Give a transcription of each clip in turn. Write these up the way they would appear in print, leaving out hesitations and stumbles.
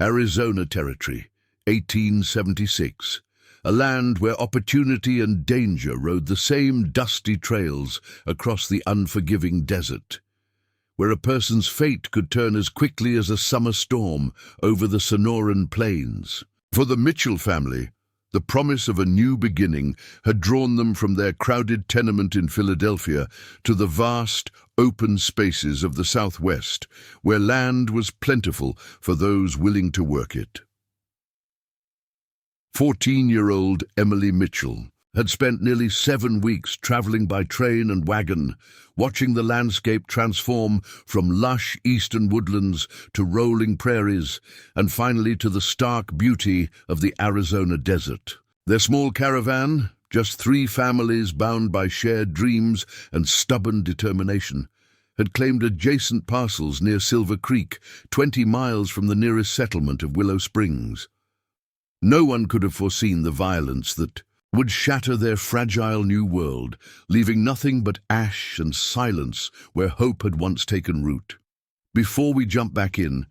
Arizona Territory, 1876. A land where opportunity and danger rode the same dusty trails across the unforgiving desert, where a person's fate could turn as quickly as a summer storm over the Sonoran plains. For the Mitchell family, the promise of a new beginning had drawn them from their crowded tenement in Philadelphia to the vast, open spaces of the Southwest, where land was plentiful for those willing to work it. 14-year-old Emily Mitchell had spent nearly 7 weeks traveling by train and wagon, watching the landscape transform from lush eastern woodlands to rolling prairies, and finally to the stark beauty of the Arizona desert. Their small caravan, just 3 families bound by shared dreams and stubborn determination, had claimed adjacent parcels near Silver Creek, 20 miles from the nearest settlement of Willow Springs. No one could have foreseen the violence that would shatter their fragile new world, leaving nothing but ash and silence where hope had once taken root. Before we jump back in,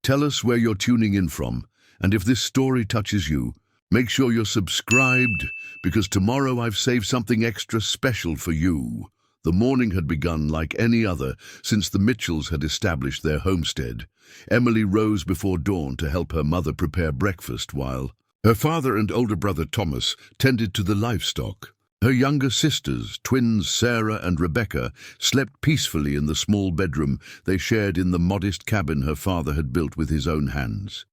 tell us where you're tuning in from, and if this story touches you, make sure you're subscribed, because tomorrow I've saved something extra special for you. The morning had begun like any other since the Mitchells had established their homestead. Emily rose before dawn to help her mother prepare breakfast while her father and older brother Thomas tended to the livestock. Her younger sisters, twins Sarah and Rebecca, slept peacefully in the small bedroom they shared in the modest cabin her father had built with his own hands.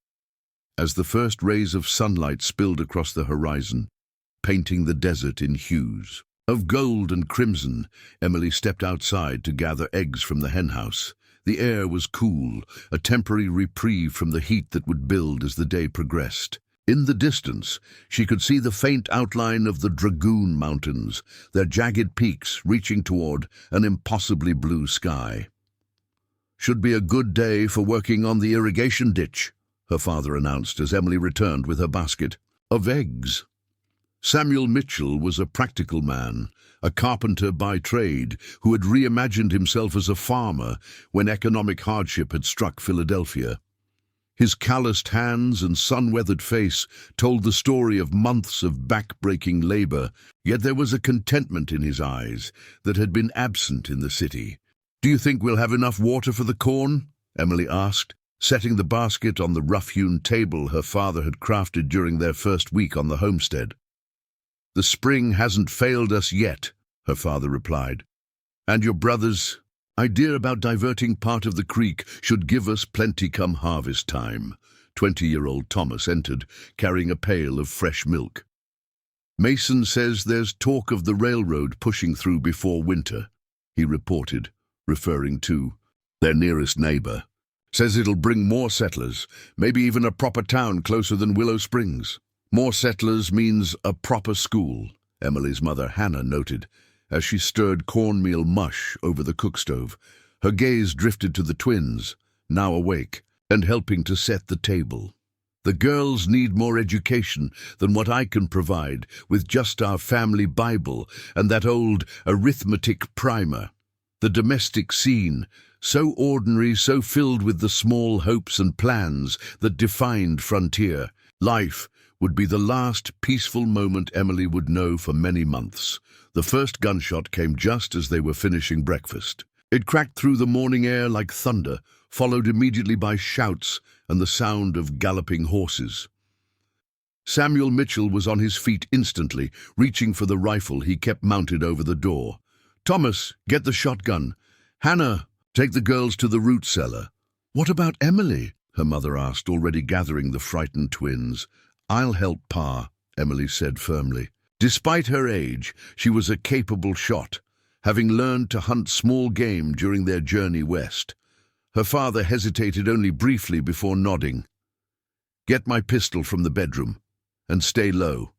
As the first rays of sunlight spilled across the horizon, painting the desert in hues of gold and crimson, Emily stepped outside to gather eggs from the henhouse. The air was cool, a temporary reprieve from the heat that would build as the day progressed. In the distance, she could see the faint outline of the Dragoon Mountains, their jagged peaks reaching toward an impossibly blue sky. "Should be a good day for working on the irrigation ditch," her father announced as Emily returned with her basket of eggs. Samuel Mitchell was a practical man, a carpenter by trade, who had reimagined himself as a farmer when economic hardship had struck Philadelphia. His calloused hands and sun-weathered face told the story of months of back-breaking labor, yet there was a contentment in his eyes that had been absent in the city. "Do you think we'll have enough water for the corn?" Emily asked, setting the basket on the rough-hewn table her father had crafted during their first week on the homestead. "The spring hasn't failed us yet," her father replied. "And your brother's idea about diverting part of the creek should give us plenty come harvest time." 20-year-old Thomas entered, carrying a pail of fresh milk. "Mason says there's talk of the railroad pushing through before winter," he reported, referring to their nearest neighbor. "Says it'll bring more settlers, maybe even a proper town closer than Willow Springs." "More settlers means a proper school," Emily's mother Hannah noted, as she stirred cornmeal mush over the cookstove. Her gaze drifted to the twins, now awake, and helping to set the table. "The girls need more education than what I can provide with just our family Bible and that old arithmetic primer. The domestic scene, so ordinary, so filled with the small hopes and plans that defined frontier life, would be the last peaceful moment Emily would know for many months." The first gunshot came just as they were finishing breakfast. It cracked through the morning air like thunder, followed immediately by shouts and the sound of galloping horses. Samuel Mitchell was on his feet instantly, reaching for the rifle he kept mounted over the door. "Thomas, get the shotgun. Hannah, take the girls to the root cellar." "What about Emily?" her mother asked, already gathering the frightened twins. "I'll help Pa," Emily said firmly. Despite her age, she was a capable shot, having learned to hunt small game during their journey west. Her father hesitated only briefly before nodding. "Get my pistol from the bedroom, and stay low."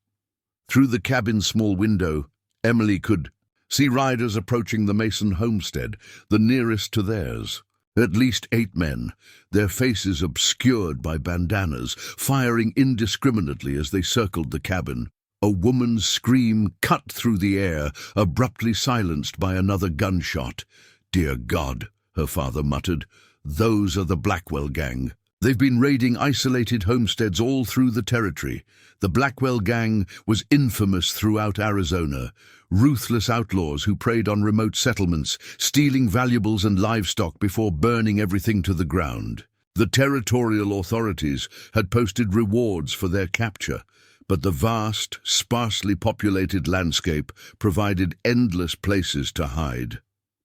Through the cabin's small window, Emily could see riders approaching the Mason homestead, the nearest to theirs. At least 8 men, their faces obscured by bandanas, firing indiscriminately as they circled the cabin. A woman's scream cut through the air, abruptly silenced by another gunshot. "Dear God," her father muttered, "those are the Blackwell gang." They've been raiding isolated homesteads all through the territory. The Blackwell gang was infamous throughout Arizona. Ruthless outlaws who preyed on remote settlements, stealing valuables and livestock before burning everything to the ground. The territorial authorities had posted rewards for their capture, but the vast, sparsely populated landscape provided endless places to hide.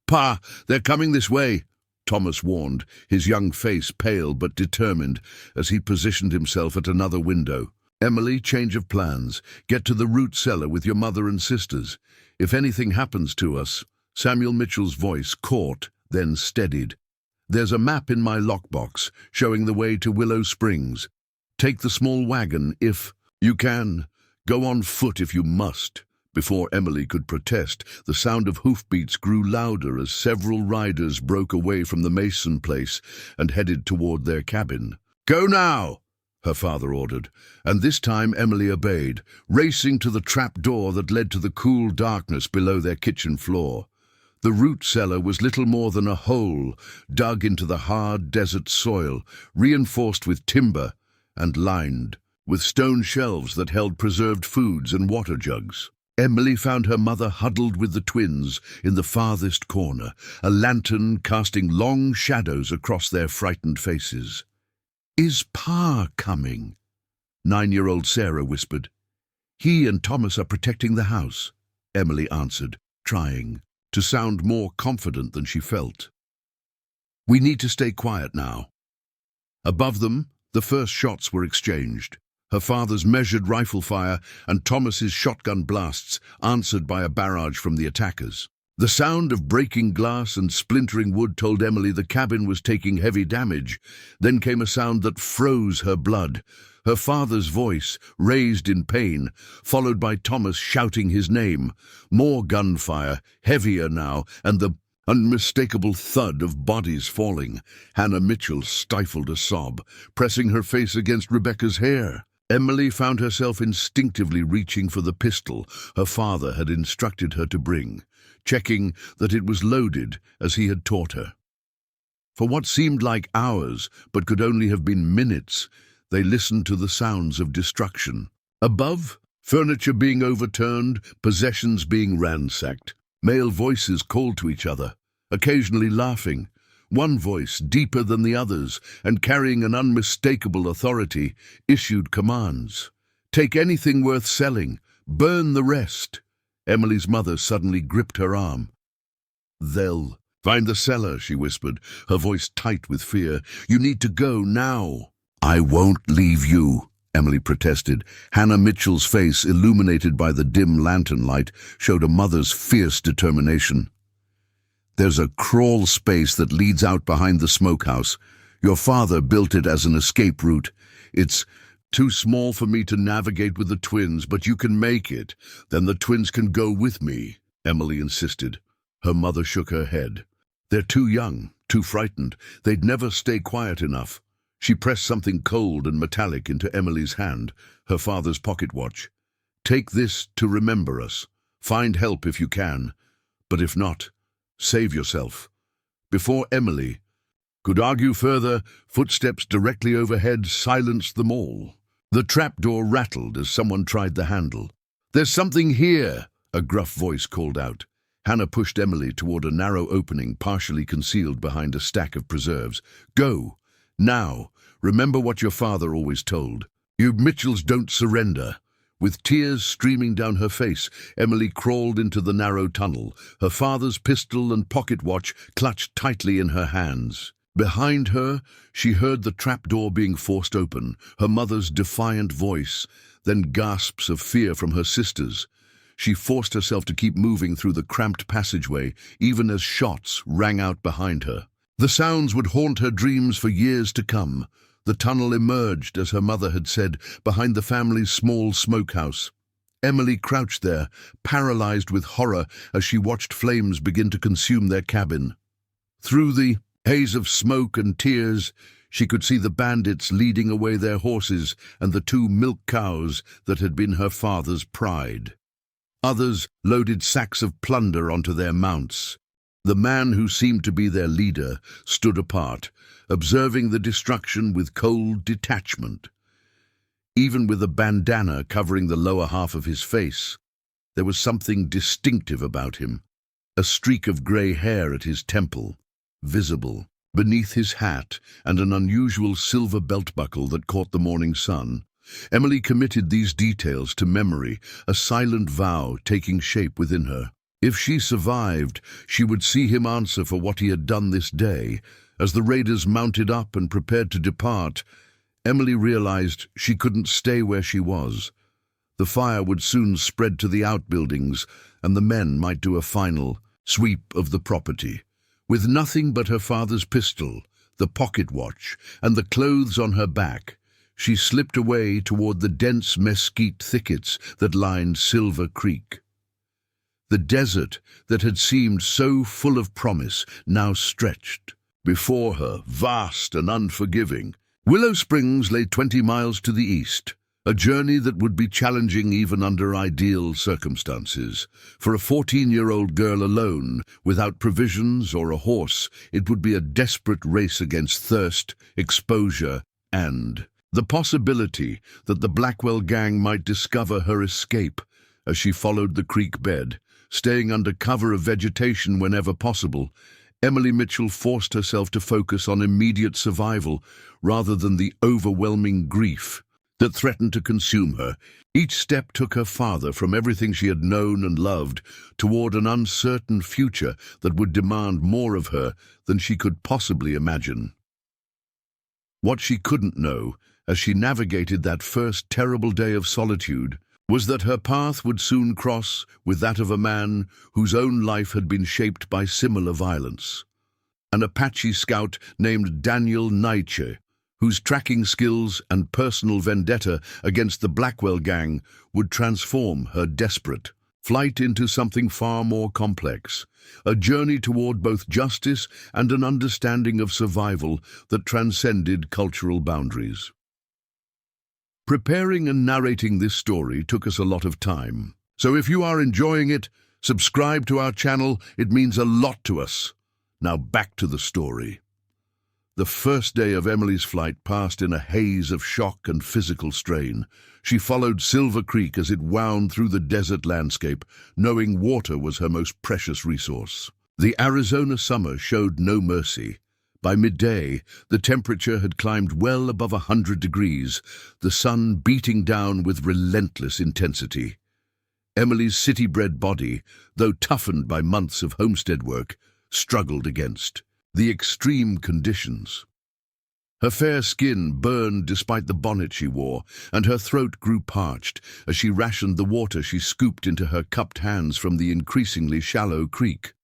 "Pa, they're coming this way," Thomas warned, his young face pale but determined as he positioned himself at another window. "Emily, change of plans. Get to the root cellar with your mother and sisters. If anything happens to us—" Samuel Mitchell's voice caught, then steadied. "There's a map in my lockbox showing the way to Willow Springs. Take the small wagon if you can. Go on foot if you must." Before Emily could protest, the sound of hoofbeats grew louder as several riders broke away from the Mason place and headed toward their cabin. "Go now!" her father ordered, and this time Emily obeyed, racing to the trap door that led to the cool darkness below their kitchen floor. The root cellar was little more than a hole dug into the hard desert soil, reinforced with timber and lined with stone shelves that held preserved foods and water jugs. Emily found her mother huddled with the twins in the farthest corner, a lantern casting long shadows across their frightened faces. "Is Pa coming?" 9-year-old Sarah whispered. "He and Thomas are protecting the house," Emily answered, trying to sound more confident than she felt. "We need to stay quiet now." Above them, the first shots were exchanged. Her father's measured rifle fire and Thomas's shotgun blasts answered by a barrage from the attackers. The sound of breaking glass and splintering wood told Emily the cabin was taking heavy damage. Then came a sound that froze her blood. Her father's voice, raised in pain, followed by Thomas shouting his name. More gunfire, heavier now, and the unmistakable thud of bodies falling. Hannah Mitchell stifled a sob, pressing her face against Rebecca's hair. Emily found herself instinctively reaching for the pistol her father had instructed her to bring, checking that it was loaded as he had taught her. For what seemed like hours, but could only have been minutes, they listened to the sounds of destruction. Above, furniture being overturned, possessions being ransacked. Male voices called to each other, occasionally laughing. One voice, deeper than the others and carrying an unmistakable authority, issued commands. "Take anything worth selling. Burn the rest." Emily's mother suddenly gripped her arm. "They'll find the cellar," she whispered, her voice tight with fear. "You need to go now." "I won't leave you," Emily protested. Hannah Mitchell's face, illuminated by the dim lantern light, showed a mother's fierce determination. "There's a crawl space that leads out behind the smokehouse. Your father built it as an escape route. It's too small for me to navigate with the twins, but you can make it. Then the twins can go with me," Emily insisted. Her mother shook her head. "They're too young, too frightened. They'd never stay quiet enough." She pressed something cold and metallic into Emily's hand, her father's pocket watch. "Take this to remember us. Find help if you can. But if not, save yourself." Before Emily could argue further, footsteps directly overhead silenced them all. The trapdoor rattled as someone tried the handle. "There's something here," a gruff voice called out. Hannah pushed Emily toward a narrow opening partially concealed behind a stack of preserves. "Go. Now. Remember what your father always told. You Mitchells don't surrender." With tears streaming down her face, Emily crawled into the narrow tunnel, her father's pistol and pocket watch clutched tightly in her hands. Behind her, she heard the trapdoor being forced open, her mother's defiant voice, then gasps of fear from her sisters. She forced herself to keep moving through the cramped passageway, even as shots rang out behind her. The sounds would haunt her dreams for years to come. The tunnel emerged, as her mother had said, behind the family's small smokehouse. Emily crouched there, paralyzed with horror as she watched flames begin to consume their cabin. Through the haze of smoke and tears, she could see the bandits leading away their horses and the 2 milk cows that had been her father's pride. Others loaded sacks of plunder onto their mounts. The man who seemed to be their leader stood apart, observing the destruction with cold detachment. Even with a bandana covering the lower half of his face, there was something distinctive about him, a streak of grey hair at his temple, visible beneath his hat, and an unusual silver belt buckle that caught the morning sun. Emily committed these details to memory, a silent vow taking shape within her. If she survived, she would see him answer for what he had done this day. As the raiders mounted up and prepared to depart, Emily realized she couldn't stay where she was. The fire would soon spread to the outbuildings, and the men might do a final sweep of the property. With nothing but her father's pistol, the pocket watch, and the clothes on her back, she slipped away toward the dense mesquite thickets that lined Silver Creek. The desert that had seemed so full of promise now stretched before her, vast and unforgiving. Willow Springs lay 20 miles to the east, a journey that would be challenging even under ideal circumstances. For a 14-year-old girl alone, without provisions or a horse, it would be a desperate race against thirst, exposure, and the possibility that the Blackwell gang might discover her escape. As she followed the creek bed, staying under cover of vegetation whenever possible, Emily Mitchell forced herself to focus on immediate survival rather than the overwhelming grief that threatened to consume her. Each step took her farther from everything she had known and loved toward an uncertain future that would demand more of her than she could possibly imagine. What she couldn't know, as she navigated that first terrible day of solitude, was that her path would soon cross with that of a man whose own life had been shaped by similar violence. An Apache scout named Daniel Naiche, whose tracking skills and personal vendetta against the Blackwell gang would transform her desperate flight into something far more complex, a journey toward both justice and an understanding of survival that transcended cultural boundaries. Preparing and narrating this story took us a lot of time, so if you are enjoying it, subscribe to our channel. It means a lot to us. Now back to the story. The first day of Emily's flight passed in a haze of shock and physical strain. She followed Silver Creek as it wound through the desert landscape, knowing water was her most precious resource. The Arizona summer showed no mercy. By midday, the temperature had climbed well above 100 degrees, the sun beating down with relentless intensity. Emily's city-bred body, though toughened by months of homestead work, struggled against the extreme conditions. Her fair skin burned despite the bonnet she wore, and her throat grew parched as she rationed the water she scooped into her cupped hands from the increasingly shallow creek.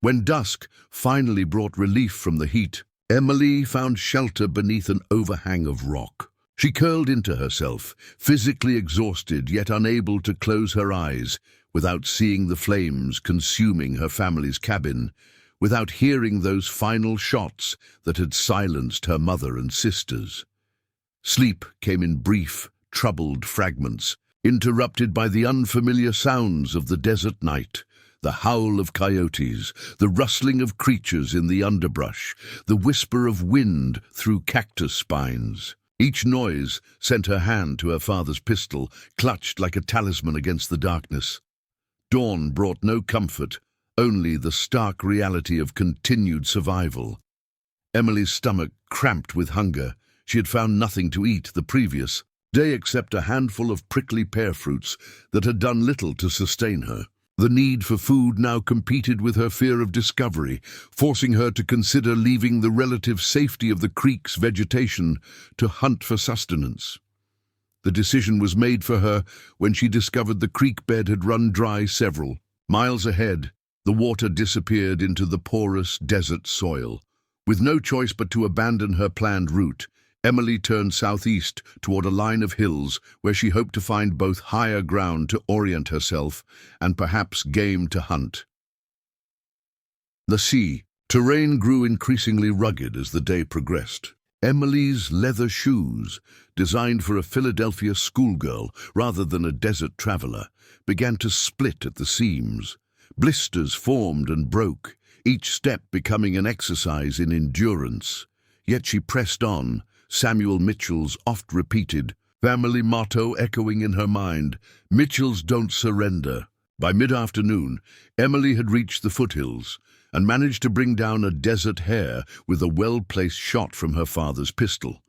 When dusk finally brought relief from the heat, Emily found shelter beneath an overhang of rock. She curled into herself, physically exhausted yet unable to close her eyes, without seeing the flames consuming her family's cabin, without hearing those final shots that had silenced her mother and sisters. Sleep came in brief, troubled fragments, interrupted by the unfamiliar sounds of the desert night, the howl of coyotes, the rustling of creatures in the underbrush, the whisper of wind through cactus spines. Each noise sent her hand to her father's pistol, clutched like a talisman against the darkness. Dawn brought no comfort, only the stark reality of continued survival. Emily's stomach cramped with hunger. She had found nothing to eat the previous day except a handful of prickly pear fruits that had done little to sustain her. The need for food now competed with her fear of discovery, forcing her to consider leaving the relative safety of the creek's vegetation to hunt for sustenance. The decision was made for her when she discovered the creek bed had run dry several miles ahead. The water disappeared into the porous desert soil. With no choice but to abandon her planned route, Emily turned southeast toward a line of hills where she hoped to find both higher ground to orient herself and perhaps game to hunt. Terrain grew increasingly rugged as the day progressed. Emily's leather shoes, designed for a Philadelphia schoolgirl rather than a desert traveler, began to split at the seams. Blisters formed and broke, each step becoming an exercise in endurance. Yet she pressed on, Samuel Mitchell's oft-repeated family motto echoing in her mind, "Mitchells don't surrender." By mid-afternoon, Emily had reached the foothills and managed to bring down a desert hare with a well-placed shot from her father's pistol.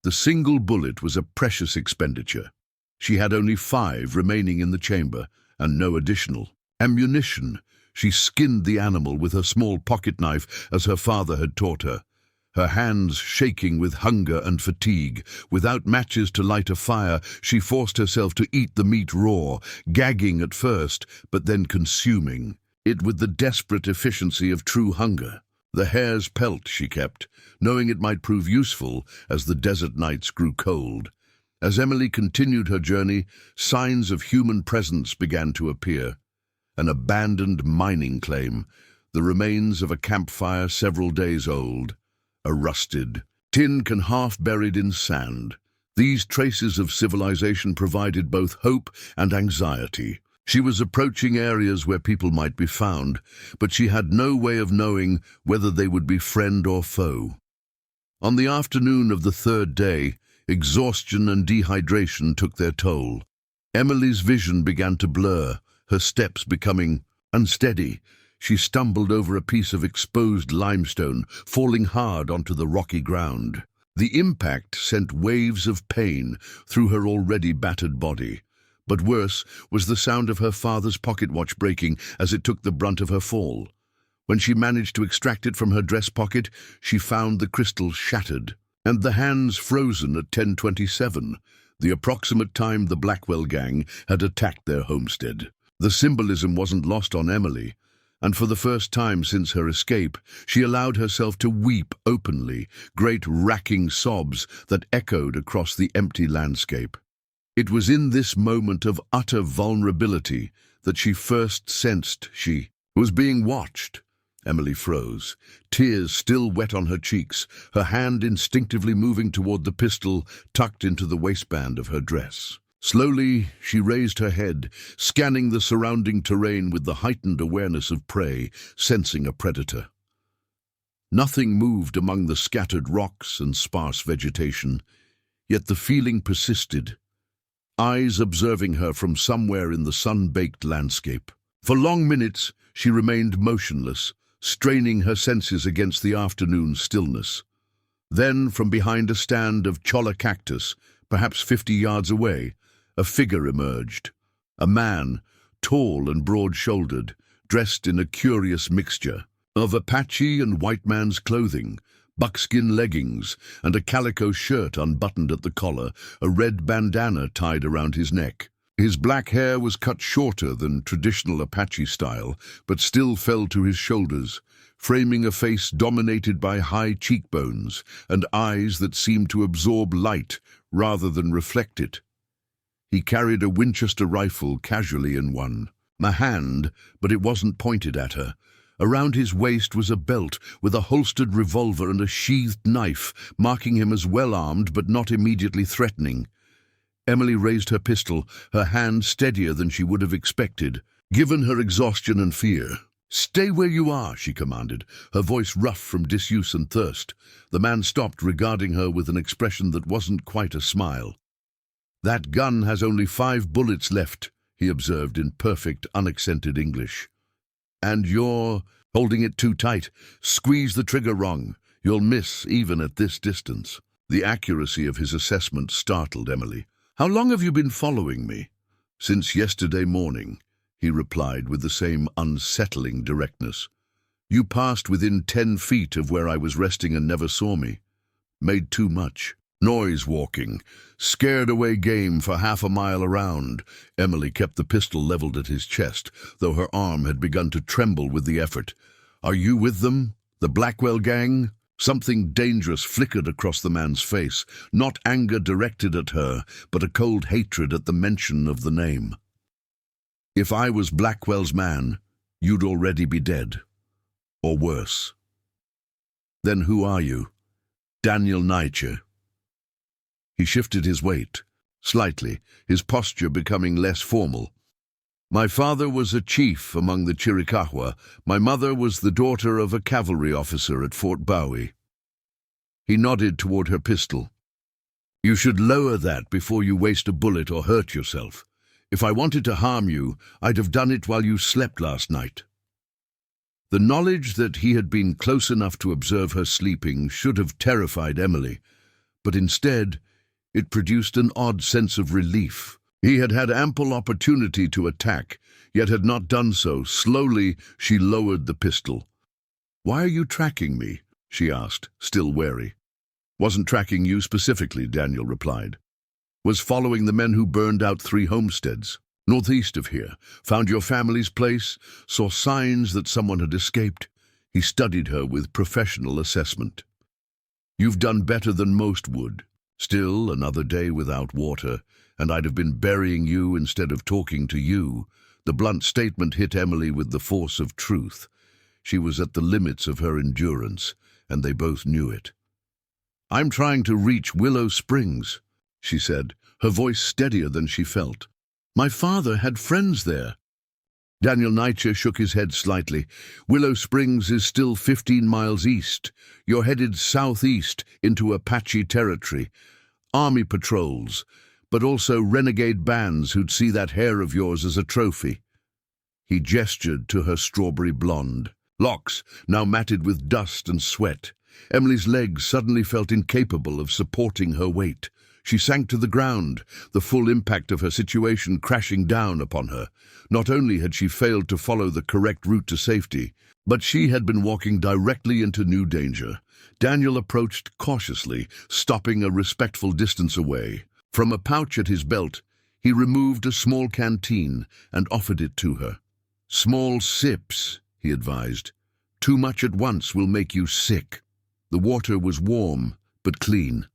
The single bullet was a precious expenditure. She had only 5 remaining in the chamber, and no additional ammunition. She skinned the animal with her small pocket knife as her father had taught her, her hands shaking with hunger and fatigue. Without matches to light a fire, she forced herself to eat the meat raw, gagging at first, but then consuming it with the desperate efficiency of true hunger. The hare's pelt she kept, knowing it might prove useful as the desert nights grew cold. As Emily continued her journey, signs of human presence began to appear. An abandoned mining claim, the remains of a campfire several days old, a rusted tin can half buried in sand. These traces of civilization provided both hope and anxiety. She was approaching areas where people might be found, but she had no way of knowing whether they would be friend or foe. On the afternoon of the 3rd day, exhaustion and dehydration took their toll. Emily's vision began to blur, her steps becoming unsteady. She stumbled over a piece of exposed limestone, falling hard onto the rocky ground. The impact sent waves of pain through her already battered body. But worse was the sound of her father's pocket watch breaking as it took the brunt of her fall. When she managed to extract it from her dress pocket, she found the crystal shattered, and the hands frozen at 10:27, the approximate time the Blackwell gang had attacked their homestead. The symbolism wasn't lost on Emily, and for the first time since her escape, she allowed herself to weep openly, great racking sobs that echoed across the empty landscape. It was in this moment of utter vulnerability that she first sensed she was being watched. Emily froze, tears still wet on her cheeks, her hand instinctively moving toward the pistol tucked into the waistband of her dress. Slowly, she raised her head, scanning the surrounding terrain with the heightened awareness of prey, sensing a predator. Nothing moved among the scattered rocks and sparse vegetation, yet the feeling persisted, eyes observing her from somewhere in the sun-baked landscape. For long minutes, she remained motionless, straining her senses against the afternoon stillness. Then, from behind a stand of cholla cactus, perhaps 50 yards away, a figure emerged. A man, tall and broad-shouldered, dressed in a curious mixture of Apache and white man's clothing, buckskin leggings, and a calico shirt unbuttoned at the collar, a red bandana tied around his neck. His black hair was cut shorter than traditional Apache style, but still fell to his shoulders, framing a face dominated by high cheekbones and eyes that seemed to absorb light rather than reflect it. He carried a Winchester rifle casually in one hand, but it wasn't pointed at her. Around his waist was a belt with a holstered revolver and a sheathed knife, marking him as well-armed but not immediately threatening. Emily raised her pistol, her hand steadier than she would have expected, given her exhaustion and fear. "Stay where you are," she commanded, her voice rough from disuse and thirst. The man stopped, regarding her with an expression that wasn't quite a smile. "That gun has only 5 bullets left," he observed in perfect, unaccented English. "And you're holding it too tight. Squeeze the trigger wrong. You'll miss even at this distance." The accuracy of his assessment startled Emily. "How long have you been following me?" "Since yesterday morning," he replied with the same unsettling directness. "You passed within 10 feet of where I was resting and never saw me. Made too much noise walking. Scared away game for half a mile around." Emily kept the pistol leveled at his chest, though her arm had begun to tremble with the effort. "Are you with them? The Blackwell gang?" Something dangerous flickered across the man's face, not anger directed at her, but a cold hatred at the mention of the name. "If I was Blackwell's man, you'd already be dead. Or worse." "Then who are you?" "Daniel Nietzsche." He shifted his weight, slightly, his posture becoming less formal. My father was a chief among the Chiricahua. My mother was the daughter of a cavalry officer at Fort Bowie. He nodded toward her pistol. You should lower that before you waste a bullet or hurt yourself. If I wanted to harm you, I'd have done it while you slept last night. The knowledge that he had been close enough to observe her sleeping should have terrified Emily, but instead it produced an odd sense of relief. He had had ample opportunity to attack, yet had not done so. Slowly, she lowered the pistol. "Why are you tracking me?" she asked, still wary. "Wasn't tracking you specifically," Daniel replied. "Was following the men who burned out 3 homesteads, northeast of here. Found your family's place, saw signs that someone had escaped." He studied her with professional assessment. "You've done better than most would. Still, another day without water, and I'd have been burying you instead of talking to you." The blunt statement hit Emily with the force of truth. She was at the limits of her endurance, and they both knew it. "I'm trying to reach Willow Springs," she said, her voice steadier than she felt. "My father had friends there." Daniel Nietzsche shook his head slightly. "Willow Springs is still 15 miles east. You're headed southeast into Apache territory. Army patrols, but also renegade bands who'd see that hair of yours as a trophy." He gestured to her strawberry blonde locks, now matted with dust and sweat. Emily's legs suddenly felt incapable of supporting her weight. She sank to the ground, the full impact of her situation crashing down upon her. Not only had she failed to follow the correct route to safety, but she had been walking directly into new danger. Daniel approached cautiously, stopping a respectful distance away. From a pouch at his belt, he removed a small canteen and offered it to her. "Small sips," he advised. "Too much at once will make you sick." The water was warm, but clean.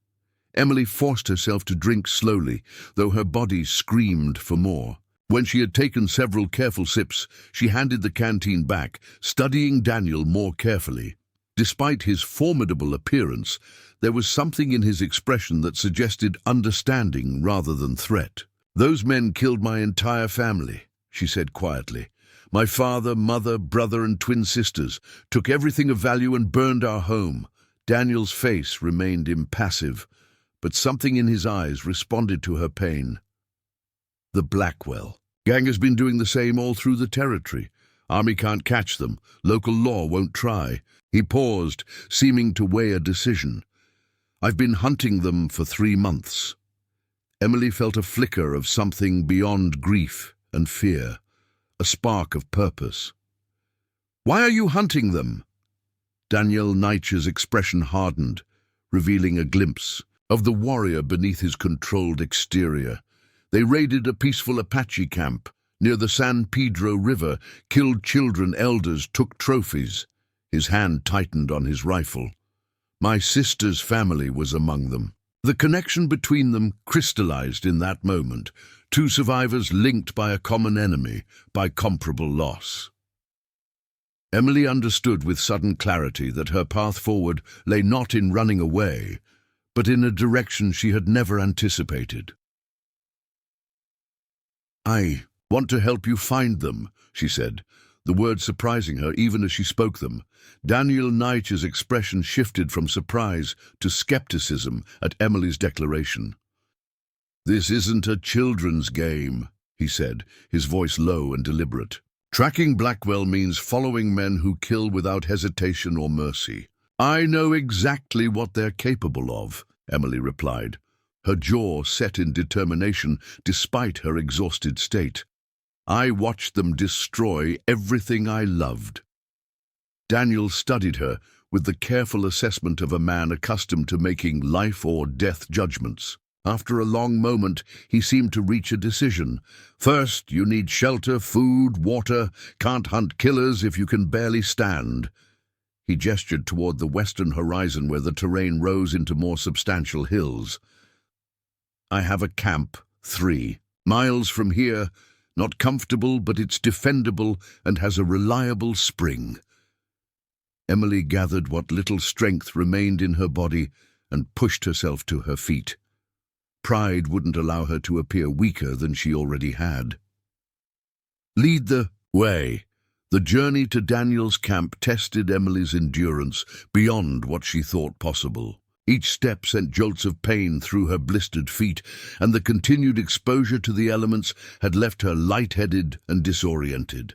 Emily forced herself to drink slowly, though her body screamed for more. When she had taken several careful sips, she handed the canteen back, studying Daniel more carefully. Despite his formidable appearance, there was something in his expression that suggested understanding rather than threat. "Those men killed my entire family," she said quietly. "My father, mother, brother, and twin sisters, took everything of value and burned our home." Daniel's face remained impassive, but something in his eyes responded to her pain. "The Blackwell gang has been doing the same all through the territory. Army can't catch them. Local law won't try." He paused, seeming to weigh a decision. "I've been hunting them for 3 months." Emily felt a flicker of something beyond grief and fear, a spark of purpose. "Why are you hunting them?" Daniel Nietzsche's expression hardened, revealing a glimpse of the warrior beneath his controlled exterior. "They raided a peaceful Apache camp near the San Pedro River, killed children, elders, took trophies." His hand tightened on his rifle. "My sister's family was among them." The connection between them crystallized in that moment, 2 survivors linked by a common enemy, by comparable loss. Emily understood with sudden clarity that her path forward lay not in running away, but in a direction she had never anticipated. "I want to help you find them," she said, the words surprising her even as she spoke them. Daniel Nietzsche's expression shifted from surprise to skepticism at Emily's declaration. "This isn't a children's game," he said, his voice low and deliberate. "Tracking Blackwell means following men who kill without hesitation or mercy." "I know exactly what they're capable of," Emily replied, her jaw set in determination despite her exhausted state. "I watched them destroy everything I loved." Daniel studied her with the careful assessment of a man accustomed to making life or death judgments. After a long moment, he seemed to reach a decision. "First, you need shelter, food, water. Can't hunt killers if you can barely stand." He gestured toward the western horizon where the terrain rose into more substantial hills. "I have a camp, 3 miles from here. Not comfortable, but it's defendable and has a reliable spring." Emily gathered what little strength remained in her body and pushed herself to her feet. Pride wouldn't allow her to appear weaker than she already had. Lead the way. The journey to Daniel's camp tested Emily's endurance beyond what she thought possible. Each step sent jolts of pain through her blistered feet, and the continued exposure to the elements had left her lightheaded and disoriented.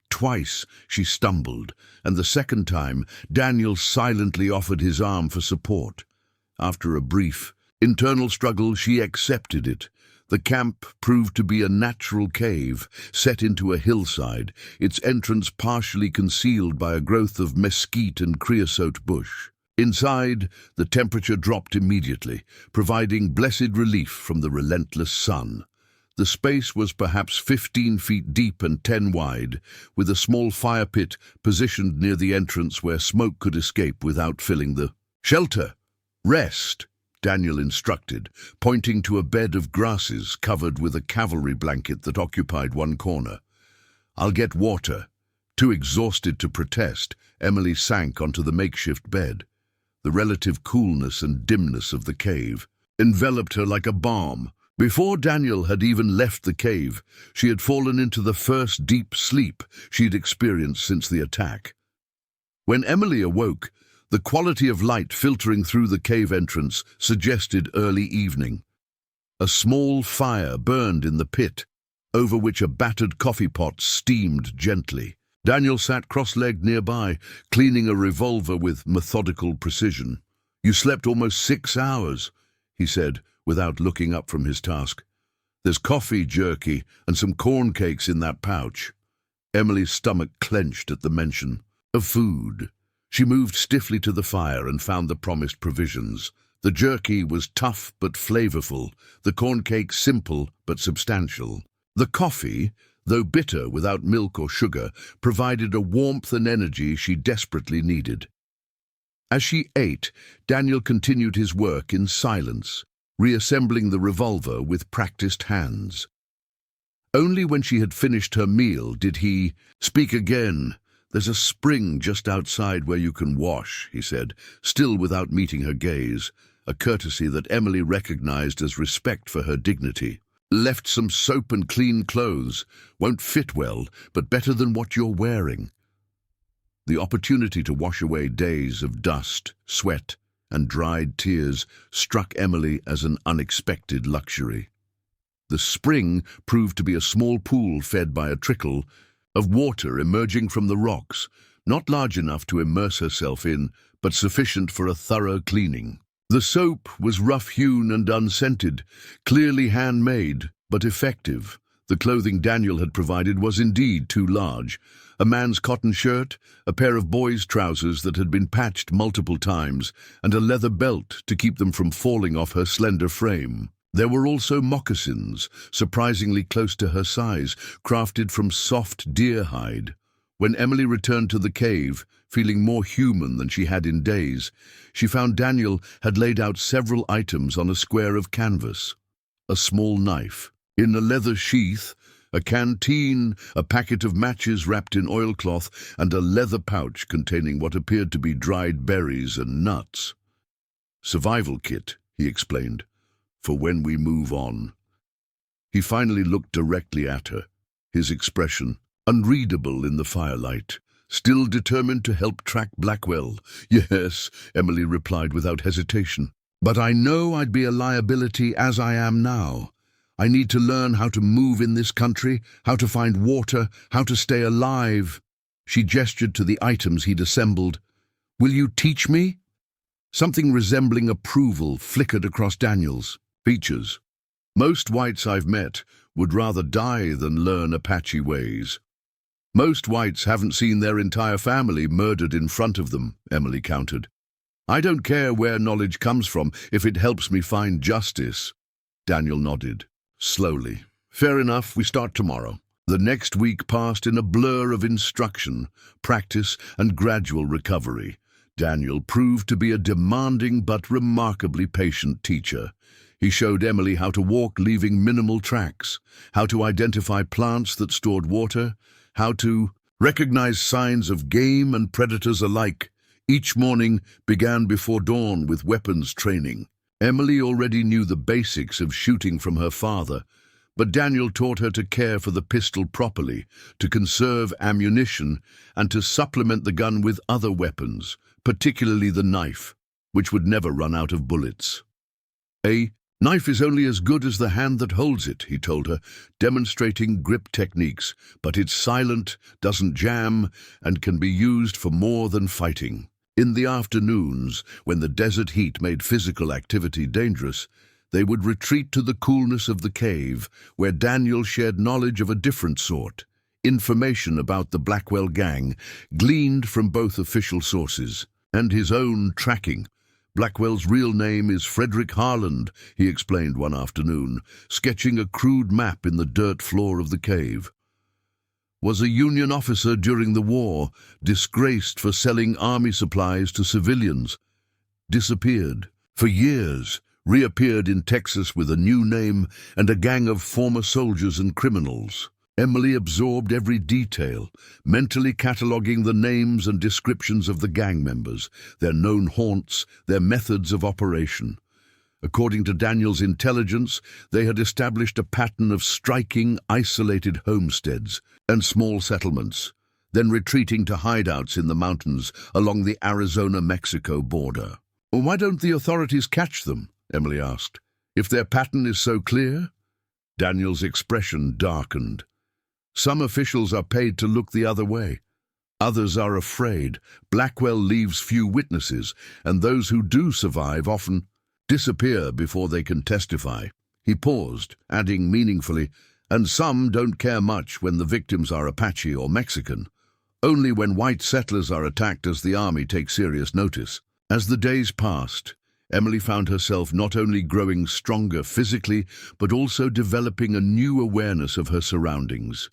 Twice she stumbled, and the second time Daniel silently offered his arm for support. After a brief, internal struggle, she accepted it. The camp proved to be a natural cave set into a hillside, its entrance partially concealed by a growth of mesquite and creosote bush. Inside, the temperature dropped immediately, providing blessed relief from the relentless sun. The space was perhaps 15 feet deep and 10 wide, with a small fire pit positioned near the entrance where smoke could escape without filling the shelter. Rest, Daniel instructed, pointing to a bed of grasses covered with a cavalry blanket that occupied one corner. I'll get water. Too exhausted to protest, Emily sank onto the makeshift bed. The relative coolness and dimness of the cave enveloped her like a balm. Before Daniel had even left the cave, she had fallen into the first deep sleep she'd experienced since the attack. When Emily awoke, the quality of light filtering through the cave entrance suggested early evening. A small fire burned in the pit, over which a battered coffee pot steamed gently. Daniel sat cross-legged nearby, cleaning a revolver with methodical precision. "You slept almost 6 hours," he said, without looking up from his task. "There's coffee, jerky, and some corn cakes in that pouch." Emily's stomach clenched at the mention of food. She moved stiffly to the fire and found the promised provisions. The jerky was tough but flavorful, the corn cake simple but substantial. The coffee, though bitter without milk or sugar, provided a warmth and energy she desperately needed. As she ate, Daniel continued his work in silence, reassembling the revolver with practiced hands. Only when she had finished her meal did he speak again. "There's a spring just outside where you can wash," he said, still without meeting her gaze, a courtesy that Emily recognized as respect for her dignity. "Left some soap and clean clothes. Won't fit well, but better than what you're wearing." The opportunity to wash away days of dust, sweat, and dried tears struck Emily as an unexpected luxury. The spring proved to be a small pool fed by a trickle of water emerging from the rocks, not large enough to immerse herself in, but sufficient for a thorough cleaning. The soap was rough-hewn and unscented, clearly handmade, but effective. The clothing Daniel had provided was indeed too large. A man's cotton shirt, a pair of boys' trousers that had been patched multiple times, and a leather belt to keep them from falling off her slender frame. There were also moccasins, surprisingly close to her size, crafted from soft deer hide. When Emily returned to the cave, feeling more human than she had in days, she found Daniel had laid out several items on a square of canvas. A small knife, in a leather sheath, a canteen, a packet of matches wrapped in oilcloth, and a leather pouch containing what appeared to be dried berries and nuts. "Survival kit," he explained, "for when we move on." He finally looked directly at her, his expression unreadable in the firelight. "Still determined to help track Blackwell?" "Yes," Emily replied without hesitation. "But I know I'd be a liability as I am now. I need to learn how to move in this country, how to find water, how to stay alive." She gestured to the items he'd assembled. "Will you teach me?" Something resembling approval flickered across Daniel's features. "Most whites I've met would rather die than learn Apache ways." "Most whites haven't seen their entire family murdered in front of them," Emily countered. "I don't care where knowledge comes from if it helps me find justice." Daniel nodded, slowly. "Fair enough, we start tomorrow." The next week passed in a blur of instruction, practice, and gradual recovery. Daniel proved to be a demanding but remarkably patient teacher. He showed Emily how to walk leaving minimal tracks, how to identify plants that stored water, how to recognize signs of game and predators alike. Each morning began before dawn with weapons training. Emily already knew the basics of shooting from her father, But Daniel taught her to care for the pistol properly, to conserve ammunition, and to supplement the gun with other weapons, particularly the knife, which would never run out of bullets. A knife is only as good as the hand that holds it, he told her, demonstrating grip techniques, but it's silent, doesn't jam, and can be used for more than fighting. In the afternoons, when the desert heat made physical activity dangerous, they would retreat to the coolness of the cave, where Daniel shared knowledge of a different sort, information about the Blackwell gang, gleaned from both official sources, and his own tracking. Blackwell's real name is Frederick Harland, he explained one afternoon, sketching a crude map in the dirt floor of the cave. Was a Union officer during the war, disgraced for selling army supplies to civilians. Disappeared. For years, reappeared in Texas with a new name and a gang of former soldiers and criminals. Emily absorbed every detail, mentally cataloguing the names and descriptions of the gang members, their known haunts, their methods of operation. According to Daniel's intelligence, they had established a pattern of striking, isolated homesteads and small settlements, then retreating to hideouts in the mountains along the Arizona-Mexico border. "Why don't the authorities catch them?" Emily asked. "If their pattern is so clear?" Daniel's expression darkened. "Some officials are paid to look the other way. Others are afraid. Blackwell leaves few witnesses, and those who do survive often disappear before they can testify." He paused, adding meaningfully, "And some don't care much when the victims are Apache or Mexican. Only when white settlers are attacked does the army take serious notice." As the days passed, Emily found herself not only growing stronger physically, but also developing a new awareness of her surroundings.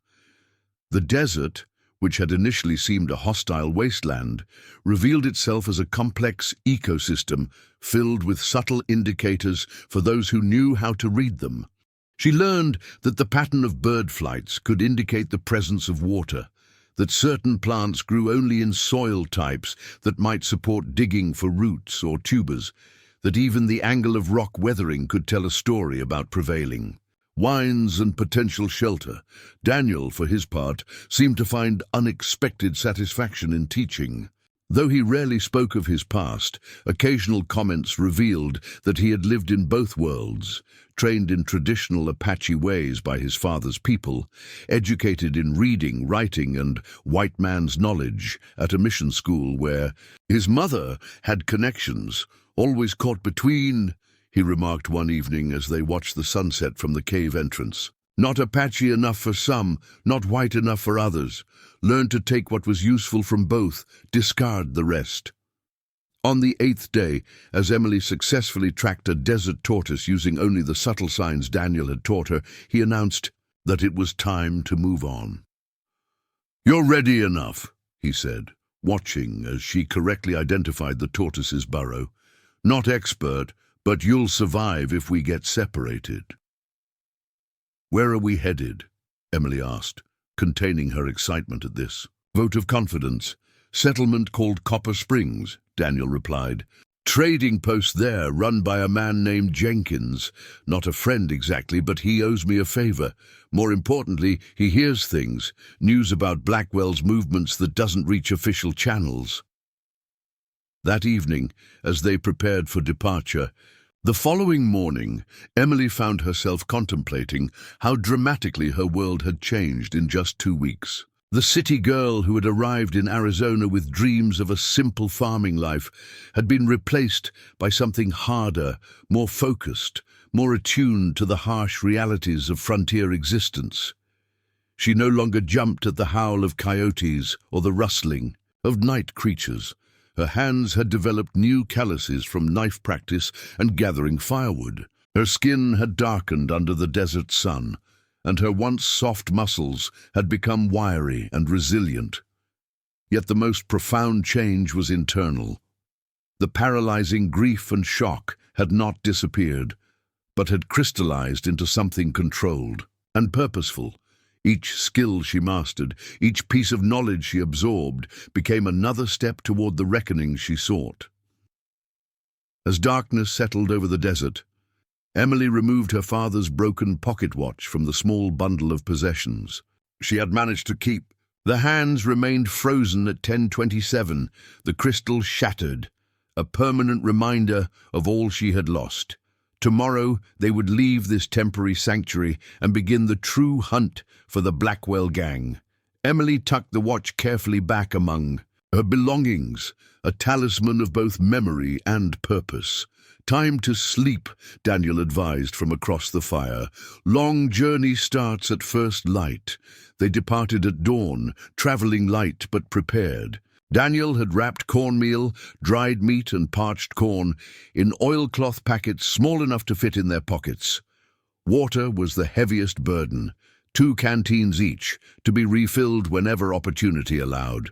The desert, which had initially seemed a hostile wasteland, revealed itself as a complex ecosystem filled with subtle indicators for those who knew how to read them. She learned that the pattern of bird flights could indicate the presence of water, that certain plants grew only in soil types that might support digging for roots or tubers, that even the angle of rock weathering could tell a story about prevailing winds and potential shelter. Daniel, for his part, seemed to find unexpected satisfaction in teaching. Though he rarely spoke of his past, occasional comments revealed that he had lived in both worlds, trained in traditional Apache ways by his father's people, educated in reading, writing, and white man's knowledge at a mission school where his mother had connections, always caught between, he remarked one evening as they watched the sunset from the cave entrance. Not Apache enough for some, not white enough for others. Learn to take what was useful from both, discard the rest. On the 8th day, as Emily successfully tracked a desert tortoise using only the subtle signs Daniel had taught her, he announced that it was time to move on. "You're ready enough," he said, watching as she correctly identified the tortoise's burrow. "Not expert, but you'll survive if we get separated." "Where are we headed?" Emily asked, containing her excitement at this. "Vote of confidence. Settlement called Copper Springs," Daniel replied. "Trading post there run by a man named Jenkins. Not a friend exactly, but he owes me a favor. More importantly, he hears things, news about Blackwell's movements that doesn't reach official channels." That evening, as they prepared for departure, the following morning, Emily found herself contemplating how dramatically her world had changed in just 2 weeks. The city girl who had arrived in Arizona with dreams of a simple farming life had been replaced by something harder, more focused, more attuned to the harsh realities of frontier existence. She no longer jumped at the howl of coyotes or the rustling of night creatures. Her hands had developed new calluses from knife practice and gathering firewood. Her skin had darkened under the desert sun, and her once soft muscles had become wiry and resilient. Yet the most profound change was internal. The paralyzing grief and shock had not disappeared, but had crystallized into something controlled and purposeful. Each skill she mastered, each piece of knowledge she absorbed, became another step toward the reckoning she sought. As darkness settled over the desert, Emily removed her father's broken pocket watch from the small bundle of possessions she had managed to keep. The hands remained frozen at 10:27, the crystal shattered, a permanent reminder of all she had lost. Tomorrow they would leave this temporary sanctuary and begin the true hunt for the Blackwell gang. Emily tucked the watch carefully back among her belongings, a talisman of both memory and purpose. "Time to sleep," Daniel advised from across the fire. "Long journey starts at first light." They departed at dawn, traveling light but prepared. Daniel had wrapped cornmeal, dried meat and parched corn in oilcloth packets small enough to fit in their pockets. Water was the heaviest burden, 2 canteens each, to be refilled whenever opportunity allowed.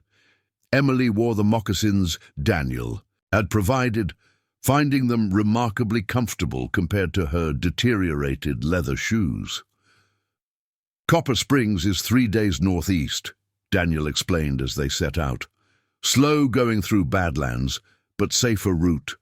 Emily wore the moccasins Daniel had provided, finding them remarkably comfortable compared to her deteriorated leather shoes. "Copper Springs is 3 days northeast," Daniel explained as they set out. "Slow going through Badlands, but safer route.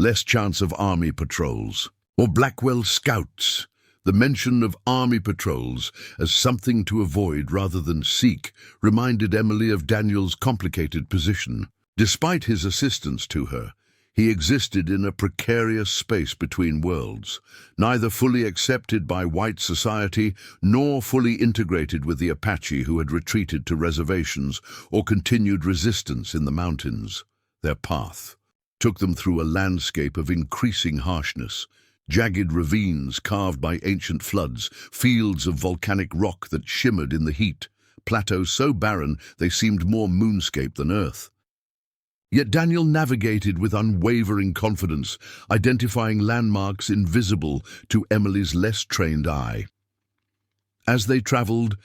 Less chance of army patrols. Or Blackwell scouts." The mention of army patrols as something to avoid rather than seek reminded Emily of Daniel's complicated position. Despite his assistance to her, he existed in a precarious space between worlds, neither fully accepted by white society nor fully integrated with the Apache who had retreated to reservations or continued resistance in the mountains. Their path took them through a landscape of increasing harshness, jagged ravines carved by ancient floods, fields of volcanic rock that shimmered in the heat, plateaus so barren they seemed more moonscape than earth. Yet Daniel navigated with unwavering confidence, identifying landmarks invisible to Emily's less trained eye. As they traveled,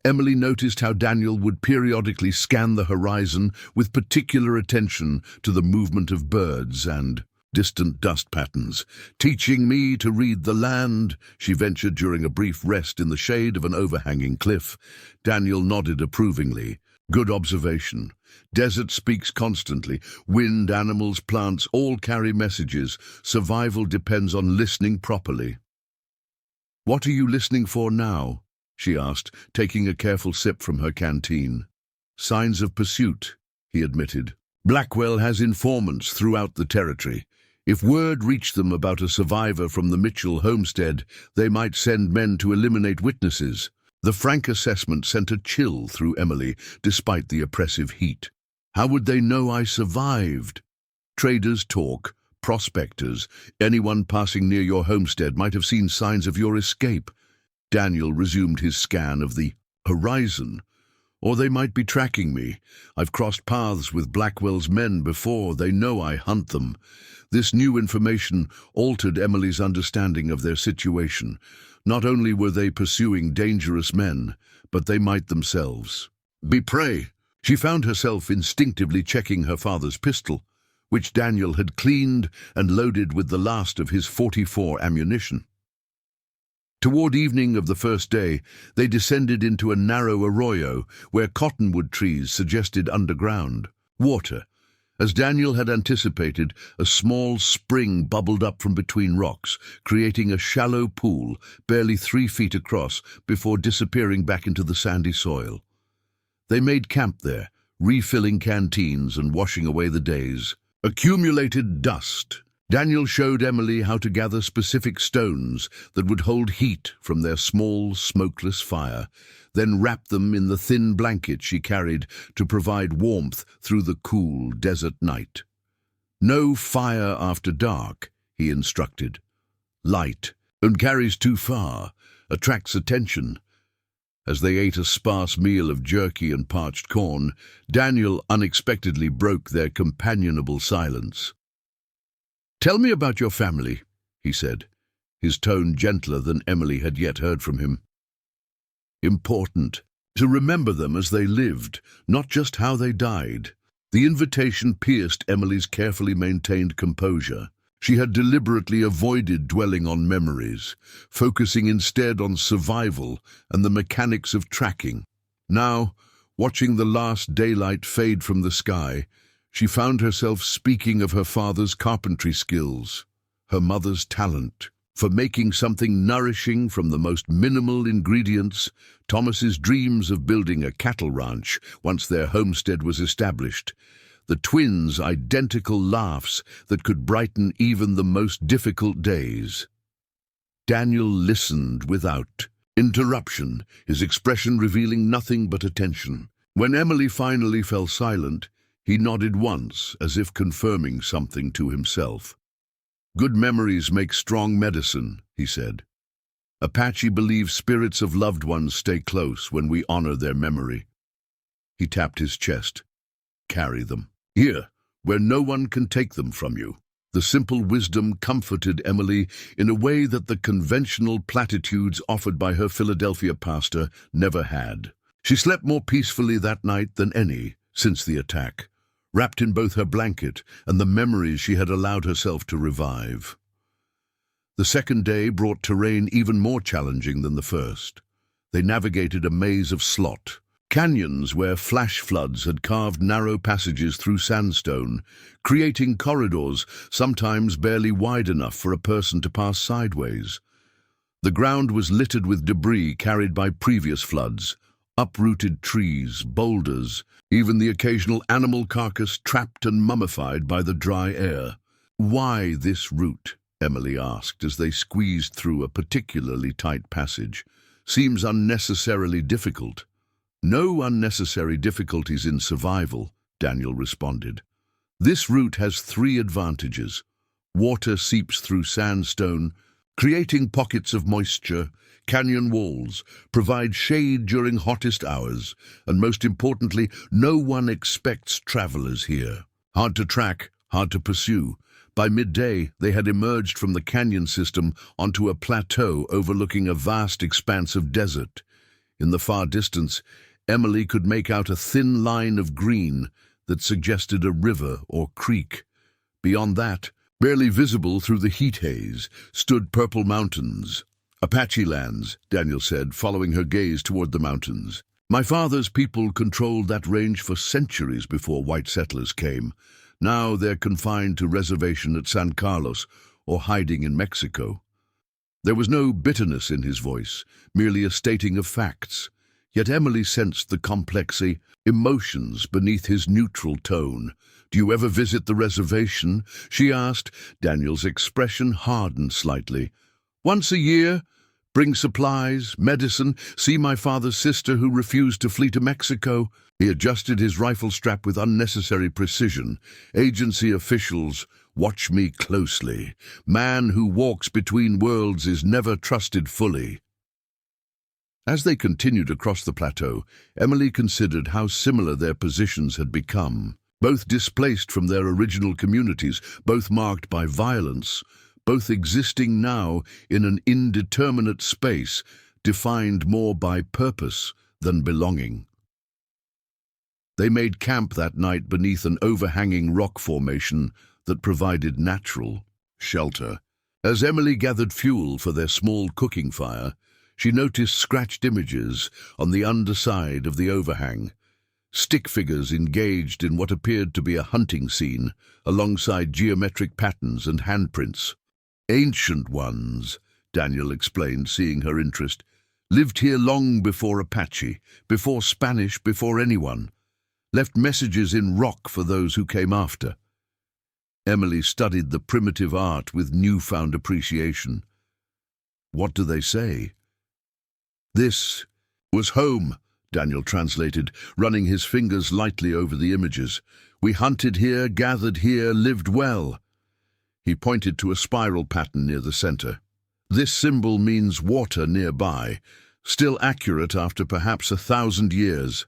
Emily noticed how Daniel would periodically scan the horizon with particular attention to the movement of birds and distant dust patterns. "Teaching me to read the land," she ventured during a brief rest in the shade of an overhanging cliff. Daniel nodded approvingly. "Good observation. Desert speaks constantly. Wind, animals, plants all carry messages. Survival depends on listening properly." "What are you listening for now?" she asked, taking a careful sip from her canteen. "Signs of pursuit," he admitted. "Blackwell has informants throughout the territory. If word reached them about a survivor from the Mitchell homestead, they might send men to eliminate witnesses." The frank assessment sent a chill through Emily, despite the oppressive heat. "How would they know I survived?" "Traders talk, prospectors. Anyone passing near your homestead might have seen signs of your escape." Daniel resumed his scan of the horizon. "Or they might be tracking me. I've crossed paths with Blackwell's men before. They know I hunt them." This new information altered Emily's understanding of their situation. Not only were they pursuing dangerous men, but they might themselves be prey. She found herself instinctively checking her father's pistol, which Daniel had cleaned and loaded with the last of his .44 ammunition. Toward evening of the first day, they descended into a narrow arroyo where cottonwood trees suggested underground water. As Daniel had anticipated, a small spring bubbled up from between rocks, creating a shallow pool barely 3 feet across before disappearing back into the sandy soil. They made camp there, refilling canteens and washing away the day's accumulated dust. Daniel showed Emily how to gather specific stones that would hold heat from their small, smokeless fire, then wrap them in the thin blanket she carried to provide warmth through the cool desert night. "No fire after dark," he instructed. "Light, and carries too far, attracts attention." As they ate a sparse meal of jerky and parched corn, Daniel unexpectedly broke their companionable silence. "Tell me about your family," he said, his tone gentler than Emily had yet heard from him. "Important to remember them as they lived, not just how they died." The invitation pierced Emily's carefully maintained composure. She had deliberately avoided dwelling on memories, focusing instead on survival and the mechanics of tracking. Now, watching the last daylight fade from the sky, she found herself speaking of her father's carpentry skills, her mother's talent, For making something nourishing from the most minimal ingredients, Thomas's dreams of building a cattle ranch once their homestead was established. The twins' identical laughs that could brighten even the most difficult days. Daniel listened without interruption, his expression revealing nothing but attention. When Emily finally fell silent, he nodded once, as if confirming something to himself. "Good memories make strong medicine," he said. "Apache believes spirits of loved ones stay close when we honor their memory." He tapped his chest. "Carry them. Here, where no one can take them from you." The simple wisdom comforted Emily in a way that the conventional platitudes offered by her Philadelphia pastor never had. She slept more peacefully that night than any since the attack, wrapped in both her blanket and the memories she had allowed herself to revive. The second day brought terrain even more challenging than the first. They navigated a maze of slot, canyons where flash floods had carved narrow passages through sandstone, creating corridors sometimes barely wide enough for a person to pass sideways. The ground was littered with debris carried by previous floods, uprooted trees, boulders, even the occasional animal carcass trapped and mummified by the dry air. "Why this route?" Emily asked as they squeezed through a particularly tight passage. "Seems unnecessarily difficult." "No unnecessary difficulties in survival," Daniel responded. "This route has 3 advantages. Water seeps through sandstone, creating pockets of moisture. Canyon walls provide shade during hottest hours, and most importantly, no one expects travelers here. Hard to track, hard to pursue. By midday, they had emerged from the canyon system onto a plateau overlooking a vast expanse of desert. In the far distance, Emily could make out a thin line of green that suggested a river or creek. Beyond that, barely visible through the heat haze, stood purple mountains. "Apache lands," Daniel said, following her gaze toward the mountains. "My father's people controlled that range for centuries before white settlers came. Now they're confined to reservation at San Carlos or hiding in Mexico." There was no bitterness in his voice, merely a stating of facts. Yet Emily sensed the complex emotions beneath his neutral tone. "Do you ever visit the reservation?" she asked. Daniel's expression hardened slightly. "Once a year. Bring supplies, medicine, see my father's sister who refused to flee to Mexico." He adjusted his rifle strap with unnecessary precision. "Agency officials, watch me closely. Man who walks between worlds is never trusted fully." As they continued across the plateau, Emily considered how similar their positions had become. Both displaced from their original communities, both marked by violence, both existing now in an indeterminate space, defined more by purpose than belonging. They made camp that night beneath an overhanging rock formation that provided natural shelter. As Emily gathered fuel for their small cooking fire, she noticed scratched images on the underside of the overhang, stick figures engaged in what appeared to be a hunting scene, alongside geometric patterns and handprints. "Ancient ones," Daniel explained, seeing her interest, "lived here long before Apache, before Spanish, before anyone. Left messages in rock for those who came after." Emily studied the primitive art with newfound appreciation. "What do they say?" "This was home," Daniel translated, running his fingers lightly over the images. "We hunted here, gathered here, lived well." He pointed to a spiral pattern near the center. "This symbol means water nearby, still accurate after perhaps 1,000 years.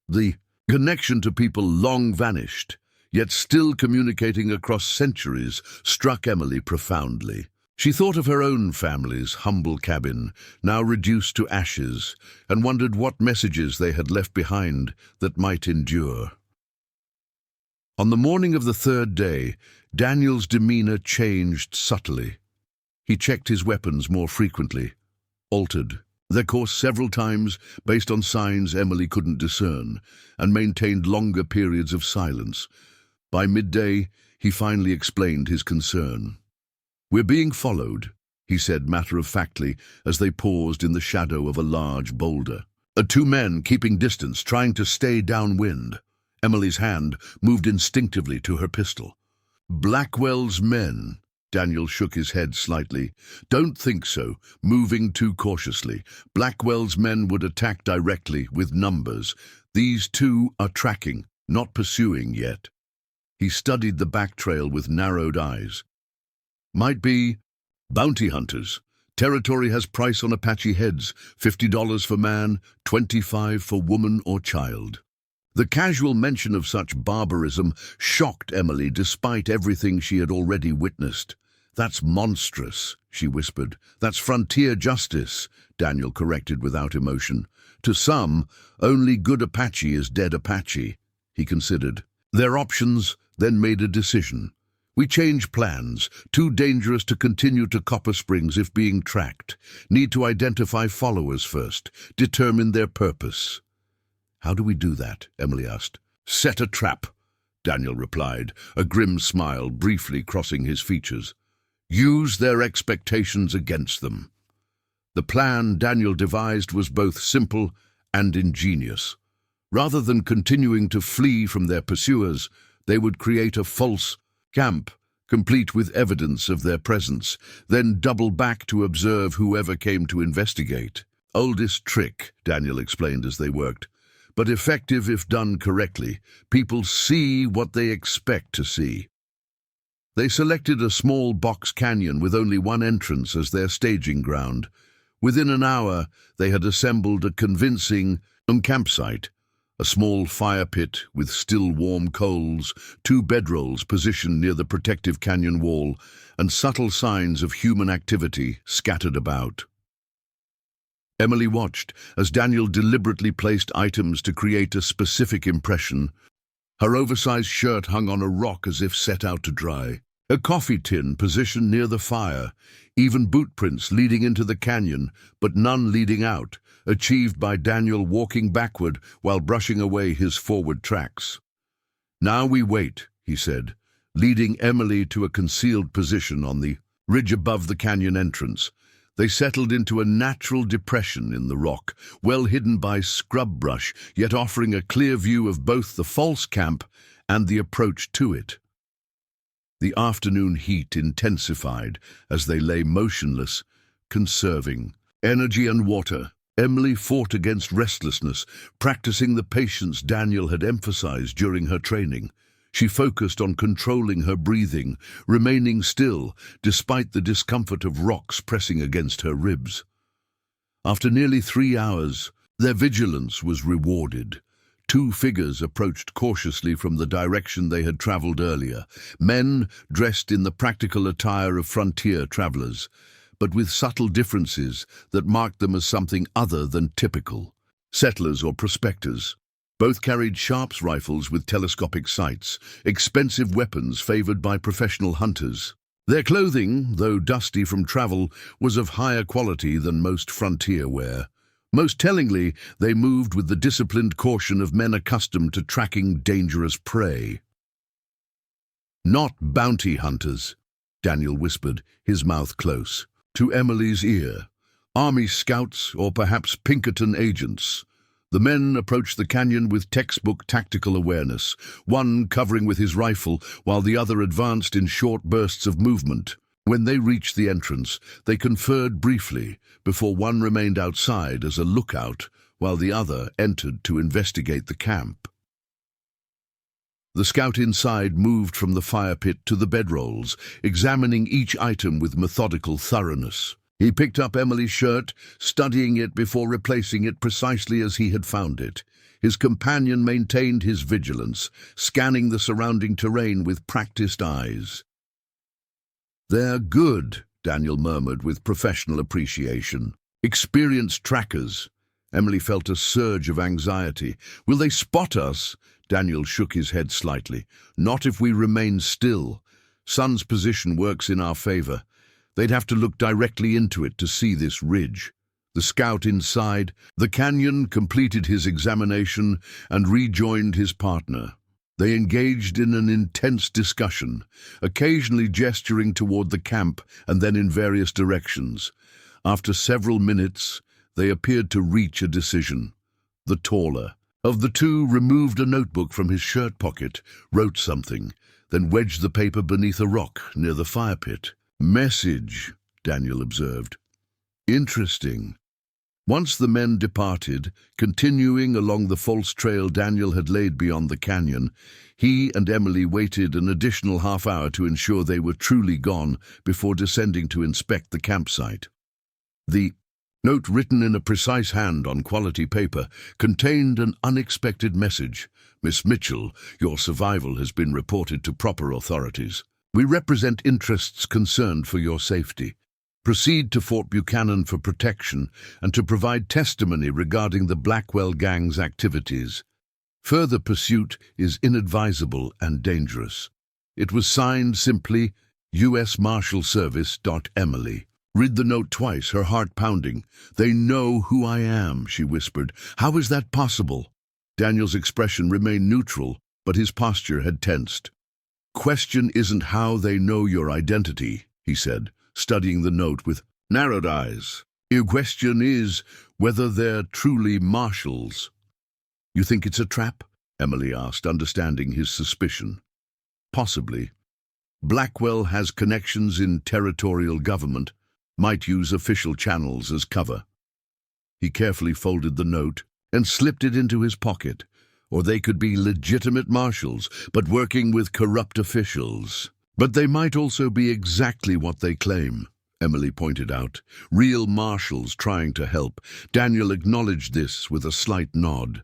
The connection to people long vanished, yet still communicating across centuries, struck Emily profoundly. She thought of her own family's humble cabin, now reduced to ashes, and wondered what messages they had left behind that might endure. On the morning of the 3rd day, Daniel's demeanor changed subtly. He checked his weapons more frequently, altered their course several times based on signs Emily couldn't discern, and maintained longer periods of silence. By midday, he finally explained his concern. "We're being followed. he said matter-of-factly as they paused in the shadow of a large boulder. Two men keeping distance, trying to stay downwind. Emily's hand moved instinctively to her pistol. Blackwell's men. Daniel shook his head slightly. Don't think so, moving too cautiously. Blackwell's men would attack directly, with numbers. These two are tracking, not pursuing yet. He studied the back trail with narrowed eyes. Might be bounty hunters. Territory has price on Apache heads, $50 for man, $25 for woman or child. The casual mention of such barbarism shocked Emily despite everything she had already witnessed. That's monstrous, she whispered. That's frontier justice, Daniel corrected without emotion. To some, only good Apache is dead Apache, he considered. Their options, then made a decision. We change plans. Too dangerous to continue to Copper Springs if being tracked. Need to identify followers first. Determine their purpose. How do we do that? Emily asked. Set a trap, Daniel replied, a grim smile briefly crossing his features. Use their expectations against them. The plan Daniel devised was both simple and ingenious. Rather than continuing to flee from their pursuers, they would create a false camp, complete with evidence of their presence, then double back to observe whoever came to investigate. Oldest trick, Daniel explained as they worked, but effective if done correctly. People see what they expect to see. They selected a small box canyon with only one entrance as their staging ground. Within an hour, they had assembled a convincing campsite. A small fire pit with still warm coals, 2 bedrolls positioned near the protective canyon wall, and subtle signs of human activity scattered about. Emily watched as Daniel deliberately placed items to create a specific impression. Her oversized shirt hung on a rock as if set out to dry. A coffee tin positioned near the fire, even boot prints leading into the canyon, but none leading out, achieved by Daniel walking backward while brushing away his forward tracks. Now we wait, he said, leading Emily to a concealed position on the ridge above the canyon entrance. They settled into a natural depression in the rock, well hidden by scrub brush, yet offering a clear view of both the false camp and the approach to it. The afternoon heat intensified as they lay motionless, conserving energy and water. Emily fought against restlessness, practicing the patience Daniel had emphasized during her training. She focused on controlling her breathing, remaining still despite the discomfort of rocks pressing against her ribs. After nearly 3 hours, their vigilance was rewarded. 2 figures approached cautiously from the direction they had traveled earlier, men dressed in the practical attire of frontier travelers, but with subtle differences that marked them as something other than typical. Settlers or prospectors. Both carried Sharps rifles with telescopic sights, expensive weapons favored by professional hunters. Their clothing, though dusty from travel, was of higher quality than most frontier wear. Most tellingly, they moved with the disciplined caution of men accustomed to tracking dangerous prey. Not bounty hunters, Daniel whispered, his mouth close. To Emily's ear, Army scouts or perhaps Pinkerton agents. The men approached the canyon with textbook tactical awareness, one covering with his rifle while the other advanced in short bursts of movement. When they reached the entrance, they conferred briefly before one remained outside as a lookout while the other entered to investigate the camp. The scout inside moved from the fire pit to the bedrolls, examining each item with methodical thoroughness. He picked up Emily's shirt, studying it before replacing it precisely as he had found it. His companion maintained his vigilance, scanning the surrounding terrain with practiced eyes. "They're good," Daniel murmured with professional appreciation. "Experienced trackers." Emily felt a surge of anxiety. "Will they spot us?" Daniel shook his head slightly. "Not if we remain still. Sun's position works in our favor. They'd have to look directly into it to see this ridge." The scout inside the canyon completed his examination and rejoined his partner. They engaged in an intense discussion, occasionally gesturing toward the camp and then in various directions. After several minutes, they appeared to reach a decision. The taller of the two removed a notebook from his shirt pocket, wrote something, then wedged the paper beneath a rock near the fire pit. "Message," Daniel observed. "Interesting." Once the men departed, continuing along the false trail Daniel had laid beyond the canyon, he and Emily waited an additional half-hour to ensure they were truly gone before descending to inspect the campsite. The note, written in a precise hand on quality paper, contained an unexpected message. "Miss Mitchell, your survival has been reported to proper authorities. We represent interests concerned for your safety. Proceed to Fort Buchanan for protection and to provide testimony regarding the Blackwell gang's activities. Further pursuit is inadvisable and dangerous." It was signed simply, U.S. Marshal Service. Emily read the note twice, her heart pounding. "They know who I am," she whispered. "How is that possible?" Daniel's expression remained neutral, but his posture had tensed. "Question isn't how they know your identity," he said, studying the note with narrowed eyes. "Your question is whether they're truly marshals." "You think it's a trap?" Emily asked, understanding his suspicion. "Possibly. Blackwell has connections in territorial government, might use official channels as cover." He carefully folded the note and slipped it into his pocket. "Or they could be legitimate marshals, but working with corrupt officials. But they might also be exactly what they claim," Emily pointed out. "Real marshals trying to help." Daniel acknowledged this with a slight nod.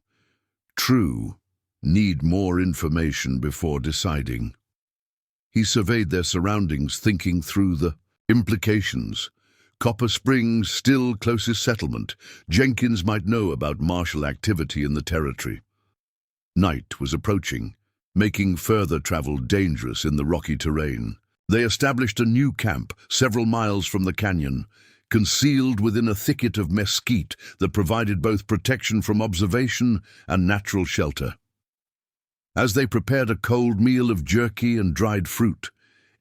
"True. Need more information before deciding." He surveyed their surroundings, thinking through the implications. Copper Springs, still closest settlement. Jenkins might know about martial activity in the territory. Night was approaching, making further travel dangerous in the rocky terrain. They established a new camp several miles from the canyon, concealed within a thicket of mesquite that provided both protection from observation and natural shelter. As they prepared a cold meal of jerky and dried fruit,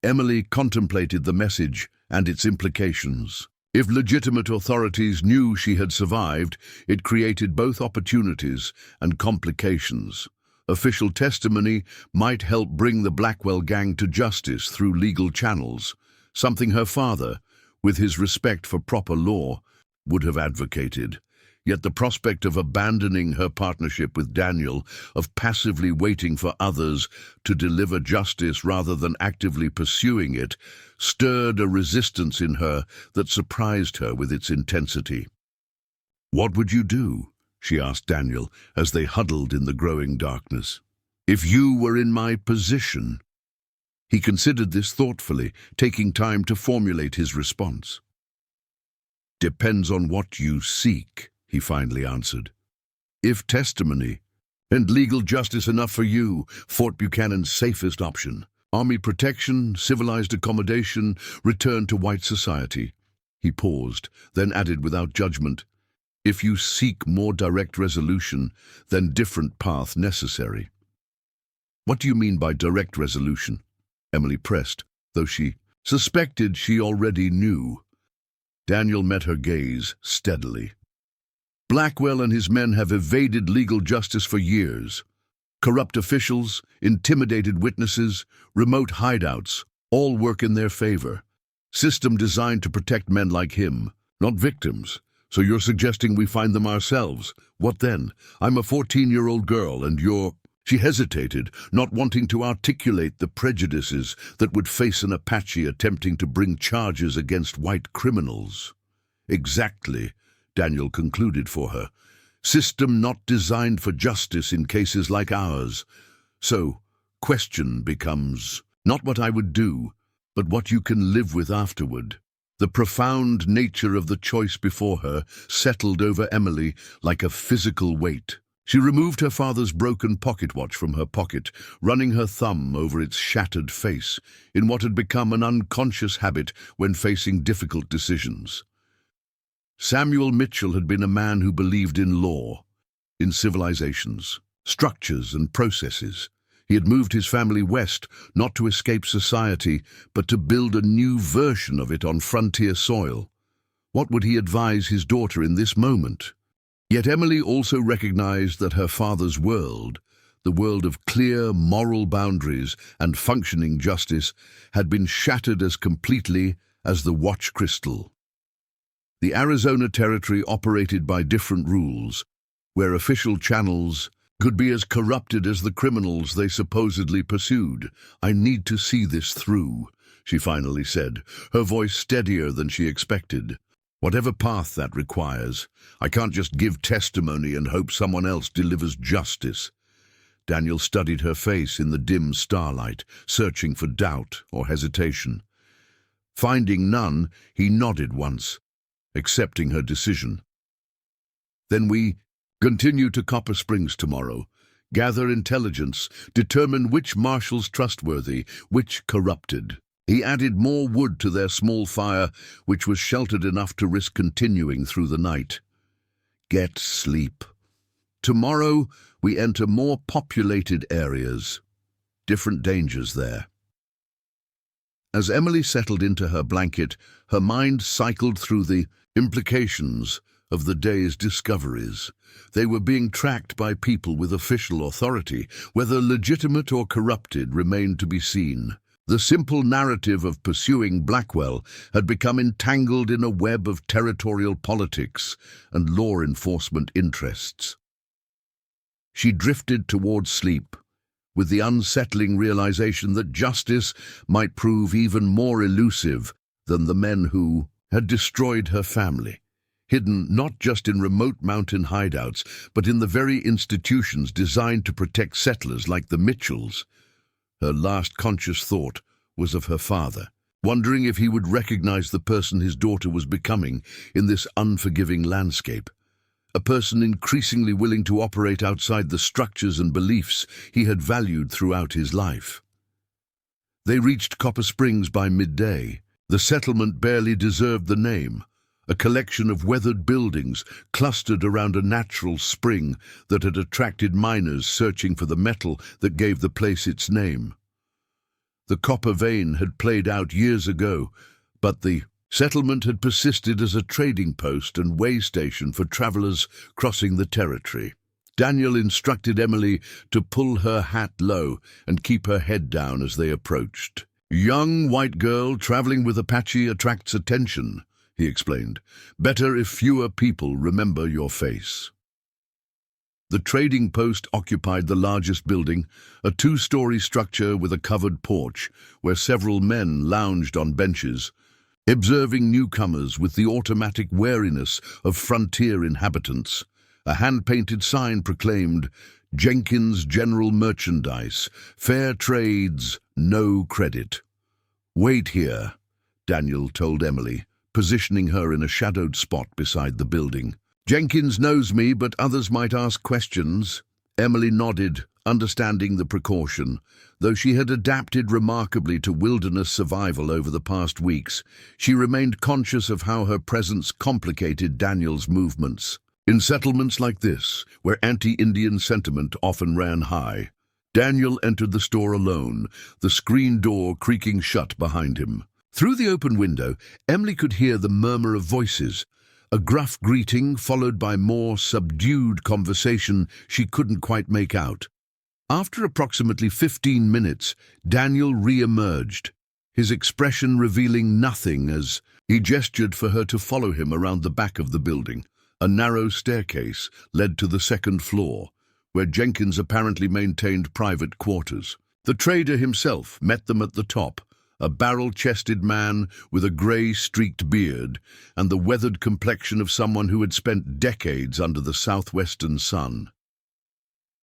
Emily contemplated the message and its implications. If legitimate authorities knew she had survived, it created both opportunities and complications. Official testimony might help bring the Blackwell gang to justice through legal channels, something her father, with his respect for proper law, would have advocated. Yet the prospect of abandoning her partnership with Daniel, of passively waiting for others to deliver justice rather than actively pursuing it, stirred a resistance in her that surprised her with its intensity. "What would you do?" she asked Daniel as they huddled in the growing darkness. "If you were in my position?" He considered this thoughtfully, taking time to formulate his response. "Depends on what you seek," he finally answered. "If testimony and legal justice enough for you, Fort Buchanan's safest option. Army protection, civilized accommodation, return to white society." He paused, then added without judgment, "If you seek more direct resolution, then different path necessary." "What do you mean by direct resolution?" Emily pressed, though she suspected she already knew. Daniel met her gaze steadily. "Blackwell and his men have evaded legal justice for years. Corrupt officials, intimidated witnesses, remote hideouts, all work in their favor. System designed to protect men like him, not victims. So you're suggesting we find them ourselves? What then? I'm a 14-year-old girl and you're—" She hesitated, not wanting to articulate the prejudices that would face an Apache attempting to bring charges against white criminals. "Exactly," Daniel concluded for her. "System not designed for justice in cases like ours. So, question becomes, not what I would do, but what you can live with afterward." The profound nature of the choice before her settled over Emily like a physical weight. She removed her father's broken pocket watch from her pocket, running her thumb over its shattered face, in what had become an unconscious habit when facing difficult decisions. Samuel Mitchell had been a man who believed in law, in civilizations, structures and processes. He had moved his family west, not to escape society, but to build a new version of it on frontier soil. What would he advise his daughter in this moment? Yet Emily also recognized that her father's world, the world of clear moral boundaries and functioning justice, had been shattered as completely as the watch crystal. The Arizona Territory operated by different rules, where official channels could be as corrupted as the criminals they supposedly pursued. "I need to see this through," she finally said, her voice steadier than she expected. "Whatever path that requires, I can't just give testimony and hope someone else delivers justice." Daniel studied her face in the dim starlight, searching for doubt or hesitation. Finding none, he nodded once, accepting her decision. "Then we continue to Copper Springs tomorrow, gather intelligence, determine which marshals trustworthy, which corrupted." He added more wood to their small fire, which was sheltered enough to risk continuing through the night. "Get sleep. Tomorrow we enter more populated areas. Different dangers there." As Emily settled into her blanket, her mind cycled through the implications of the day's discoveries. They were being tracked by people with official authority. Whether legitimate or corrupted remained to be seen. The simple narrative of pursuing Blackwell had become entangled in a web of territorial politics and law enforcement interests. She drifted towards sleep, with the unsettling realization that justice might prove even more elusive than the men who had destroyed her family, hidden not just in remote mountain hideouts, but in the very institutions designed to protect settlers like the Mitchells. Her last conscious thought was of her father, wondering if he would recognize the person his daughter was becoming in this unforgiving landscape. A person increasingly willing to operate outside the structures and beliefs he had valued throughout his life. They reached Copper Springs by midday. The settlement barely deserved the name, a collection of weathered buildings clustered around a natural spring that had attracted miners searching for the metal that gave the place its name. The copper vein had played out years ago, but the settlement had persisted as a trading post and way station for travelers crossing the territory. Daniel instructed Emily to pull her hat low and keep her head down as they approached. "Young white girl traveling with Apache attracts attention," he explained. "Better if fewer people remember your face." The trading post occupied the largest building, a two-story structure with a covered porch where several men lounged on benches, observing newcomers with the automatic wariness of frontier inhabitants. A hand-painted sign proclaimed, "Jenkins General Merchandise, Fair Trades, No Credit." "Wait here," Daniel told Emily, positioning her in a shadowed spot beside the building. "Jenkins knows me, but others might ask questions." Emily nodded, understanding the precaution. Though she had adapted remarkably to wilderness survival over the past weeks, she remained conscious of how her presence complicated Daniel's movements. In settlements like this, where anti-Indian sentiment often ran high, Daniel entered the store alone, the screen door creaking shut behind him. Through the open window, Emily could hear the murmur of voices, a gruff greeting followed by more subdued conversation she couldn't quite make out. After approximately 15 minutes, Daniel re-emerged, his expression revealing nothing as he gestured for her to follow him around the back of the building. A narrow staircase led to the second floor, where Jenkins apparently maintained private quarters. The trader himself met them at the top, a barrel-chested man with a grey-streaked beard and the weathered complexion of someone who had spent decades under the southwestern sun.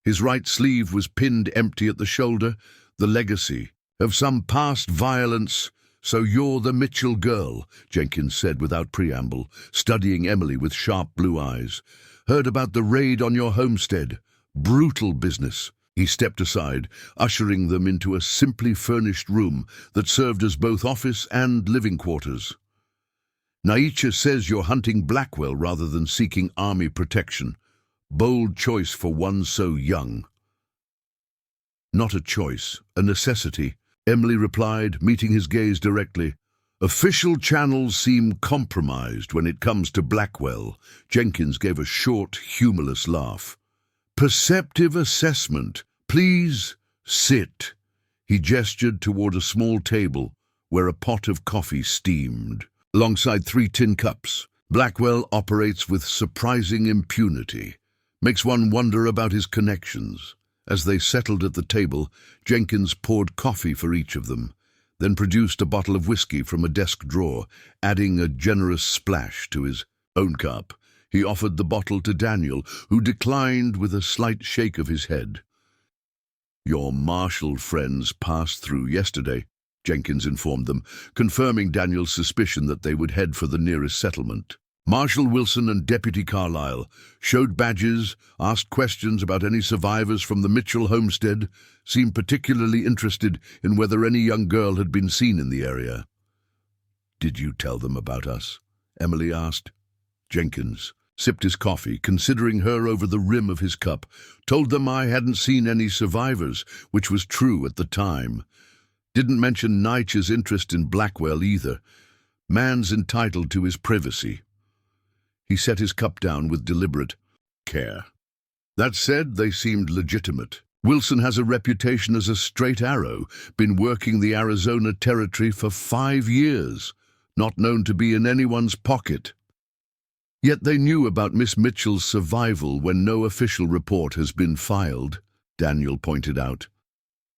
His right sleeve was pinned empty at the shoulder, the legacy of some past violence. "So you're the Mitchell girl," Jenkins said without preamble, studying Emily with sharp blue eyes. "Heard about the raid on your homestead. Brutal business." He stepped aside, ushering them into a simply furnished room that served as both office and living quarters. "Naicha says you're hunting Blackwell rather than seeking army protection. Bold choice for one so young." Not a choice, a necessity, Emily replied, meeting his gaze directly. Official channels seem compromised when it comes to Blackwell. Jenkins gave a short, humorless laugh. Perceptive assessment. Please sit. He gestured toward a small table where a pot of coffee steamed, alongside 3 tin cups. Blackwell operates with surprising impunity. Makes one wonder about his connections. As they settled at the table, Jenkins poured coffee for each of them, then produced a bottle of whiskey from a desk drawer, adding a generous splash to his own cup. He offered the bottle to Daniel, who declined with a slight shake of his head. Your marshal friends passed through yesterday, Jenkins informed them, confirming Daniel's suspicion that they would head for the nearest settlement. Marshal Wilson and Deputy Carlyle showed badges, asked questions about any survivors from the Mitchell homestead, seemed particularly interested in whether any young girl had been seen in the area. Did you tell them about us? Emily asked. Jenkins sipped his coffee, considering her over the rim of his cup. Told them I hadn't seen any survivors, which was true at the time. Didn't mention Night's interest in Blackwell either. Man's entitled to his privacy. He set his cup down with deliberate care. That said, they seemed legitimate. Wilson has a reputation as a straight arrow, been working the Arizona territory for 5 years, not known to be in anyone's pocket. Yet they knew about Miss Mitchell's survival when no official report has been filed, Daniel pointed out.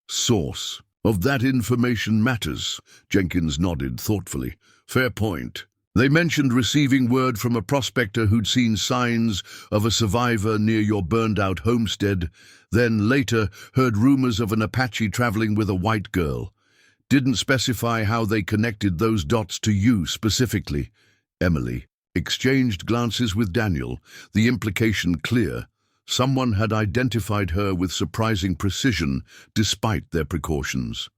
Source of that information matters, Jenkins nodded thoughtfully. Fair point. They mentioned receiving word from a prospector who'd seen signs of a survivor near your burned-out homestead, then later heard rumors of an Apache traveling with a white girl. Didn't specify how they connected those dots to you specifically. Emily exchanged glances with Daniel, the implication clear. Someone had identified her with surprising precision, despite their precautions.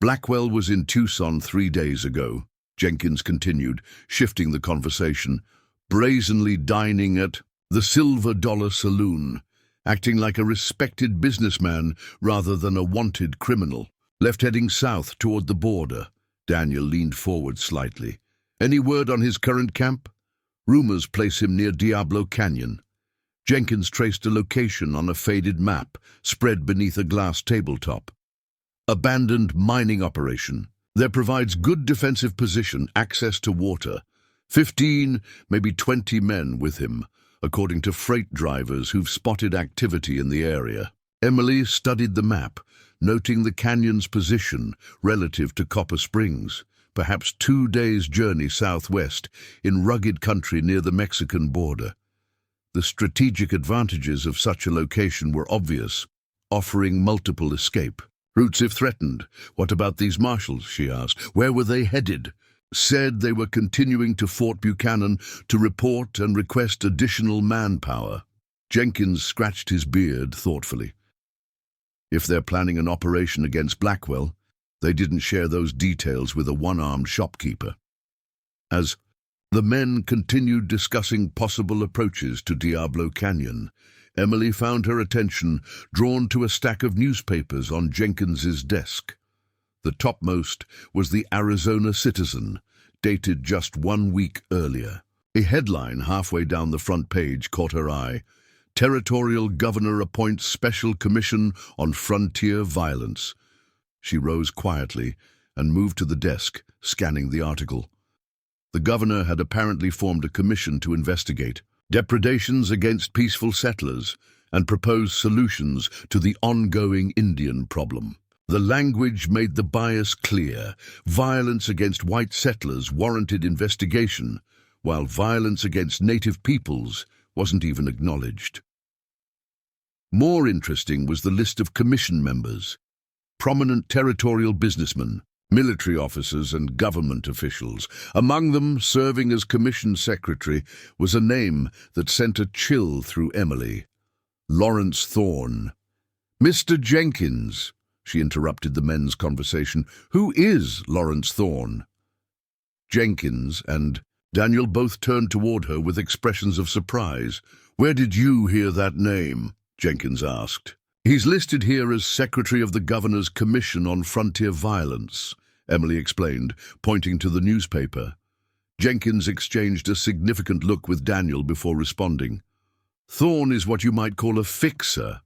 Blackwell was in Tucson 3 days ago, Jenkins continued, shifting the conversation, brazenly dining at the Silver Dollar Saloon, acting like a respected businessman rather than a wanted criminal. Left heading south toward the border. Daniel leaned forward slightly. Any word on his current camp? Rumors place him near Diablo Canyon. Jenkins traced a location on a faded map, spread beneath a glass tabletop. Abandoned mining operation. There provides good defensive position, access to water. 15, maybe 20 men with him, according to freight drivers who've spotted activity in the area. Emily studied the map, noting the canyon's position relative to Copper Springs, perhaps 2 days' journey southwest, in rugged country near the Mexican border. The strategic advantages of such a location were obvious, offering multiple escape routes if threatened. What about these marshals, she asked. Where were they headed? Said they were continuing to Fort Buchanan to report and request additional manpower. Jenkins scratched his beard thoughtfully. If they're planning an operation against Blackwell, they didn't share those details with a one-armed shopkeeper. As the men continued discussing possible approaches to Diablo Canyon, Emily found her attention drawn to a stack of newspapers on Jenkins's desk. The topmost was the Arizona Citizen, dated just 1 week earlier. A headline halfway down the front page caught her eye. Territorial Governor appoints Special Commission on Frontier Violence. She rose quietly and moved to the desk, scanning the article. The governor had apparently formed a commission to investigate depredations against peaceful settlers and propose solutions to the ongoing Indian problem. The language made the bias clear. Violence against white settlers warranted investigation, while violence against native peoples wasn't even acknowledged. More interesting was the list of commission members, prominent territorial businessmen, military officers and government officials. Among them, serving as commission secretary, was a name that sent a chill through Emily. Lawrence Thorne. Mr. Jenkins, she interrupted the men's conversation. Who is Lawrence Thorne? Jenkins and Daniel both turned toward her with expressions of surprise. Where did you hear that name? Jenkins asked. He's listed here as Secretary of the Governor's Commission on Frontier Violence, Emily explained, pointing to the newspaper. Jenkins exchanged a significant look with Daniel before responding. Thorn is what you might call a fixer.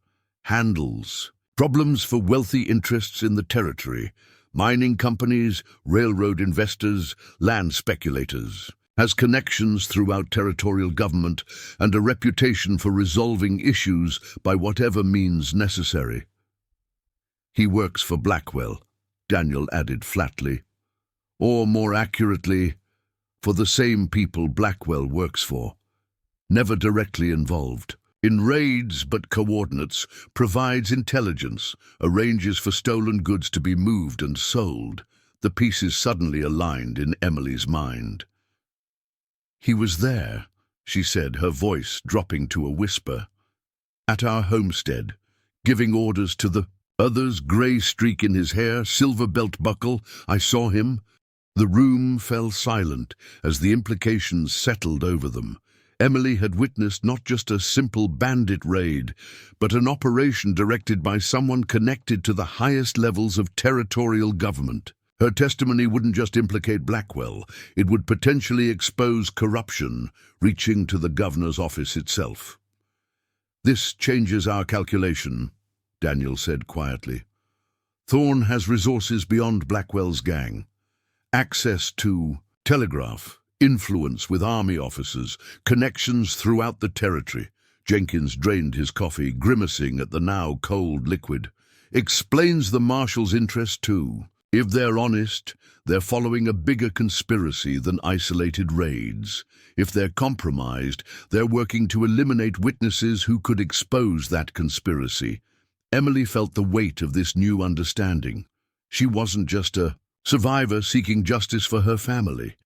Handles problems for wealthy interests in the territory, mining companies, railroad investors, land speculators. Has connections throughout territorial government and a reputation for resolving issues by whatever means necessary. He works for Blackwell, Daniel added flatly. Or more accurately, for the same people Blackwell works for. Never directly involved. In raids but coordinates, provides intelligence, arranges for stolen goods to be moved and sold. The pieces suddenly aligned in Emily's mind. He was there, she said, her voice dropping to a whisper. At our homestead, giving orders to the others, grey streak in his hair, silver belt buckle. I saw him. The room fell silent as the implications settled over them. Emily had witnessed not just a simple bandit raid, but an operation directed by someone connected to the highest levels of territorial government. Her testimony wouldn't just implicate Blackwell, it would potentially expose corruption, reaching to the governor's office itself. This changes our calculation, Daniel said quietly. Thorn has resources beyond Blackwell's gang. Access to telegraph, influence with army officers, connections throughout the territory. Jenkins drained his coffee, grimacing at the now cold liquid. Explains the marshal's interest too. If they're honest, they're following a bigger conspiracy than isolated raids. If they're compromised, they're working to eliminate witnesses who could expose that conspiracy. Emily felt the weight of this new understanding. She wasn't just a survivor seeking justice for her family.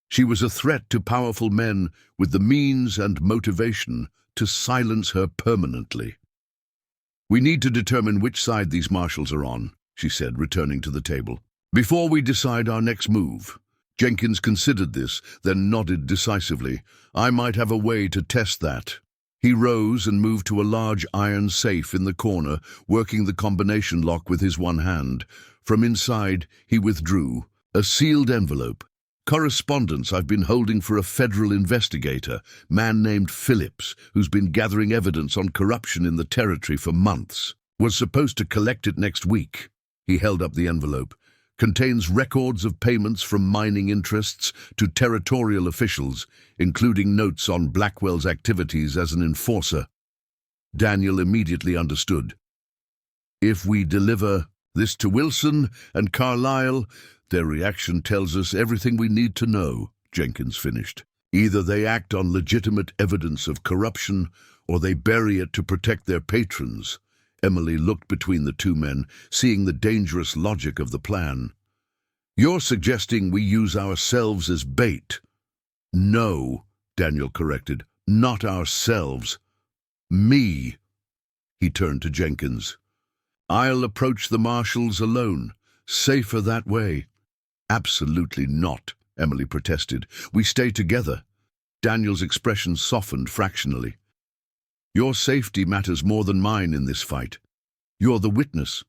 She was a threat to powerful men with the means and motivation to silence her permanently. We need to determine which side these marshals are on, she said, returning to the table. Before we decide our next move. Jenkins considered this, then nodded decisively. I might have a way to test that. He rose and moved to a large iron safe in the corner, working the combination lock with his one hand. From inside, he withdrew a sealed envelope. Correspondence I've been holding for a federal investigator, man named Phillips, who's been gathering evidence on corruption in the territory for months. Was supposed to collect it next week. He held up the envelope. Contains records of payments from mining interests to territorial officials, including notes on Blackwell's activities as an enforcer. Daniel immediately understood. If we deliver this to Wilson and Carlisle, their reaction tells us everything we need to know, Jenkins finished. Either they act on legitimate evidence of corruption, or they bury it to protect their patrons. Emily looked between the two men, seeing the dangerous logic of the plan. You're suggesting we use ourselves as bait? No, Daniel corrected, not ourselves. Me. He turned to Jenkins. I'll approach the marshals alone. Safer that way. Absolutely not, Emily protested. We stay together. Daniel's expression softened fractionally. Your safety matters more than mine in this fight. You're the witness,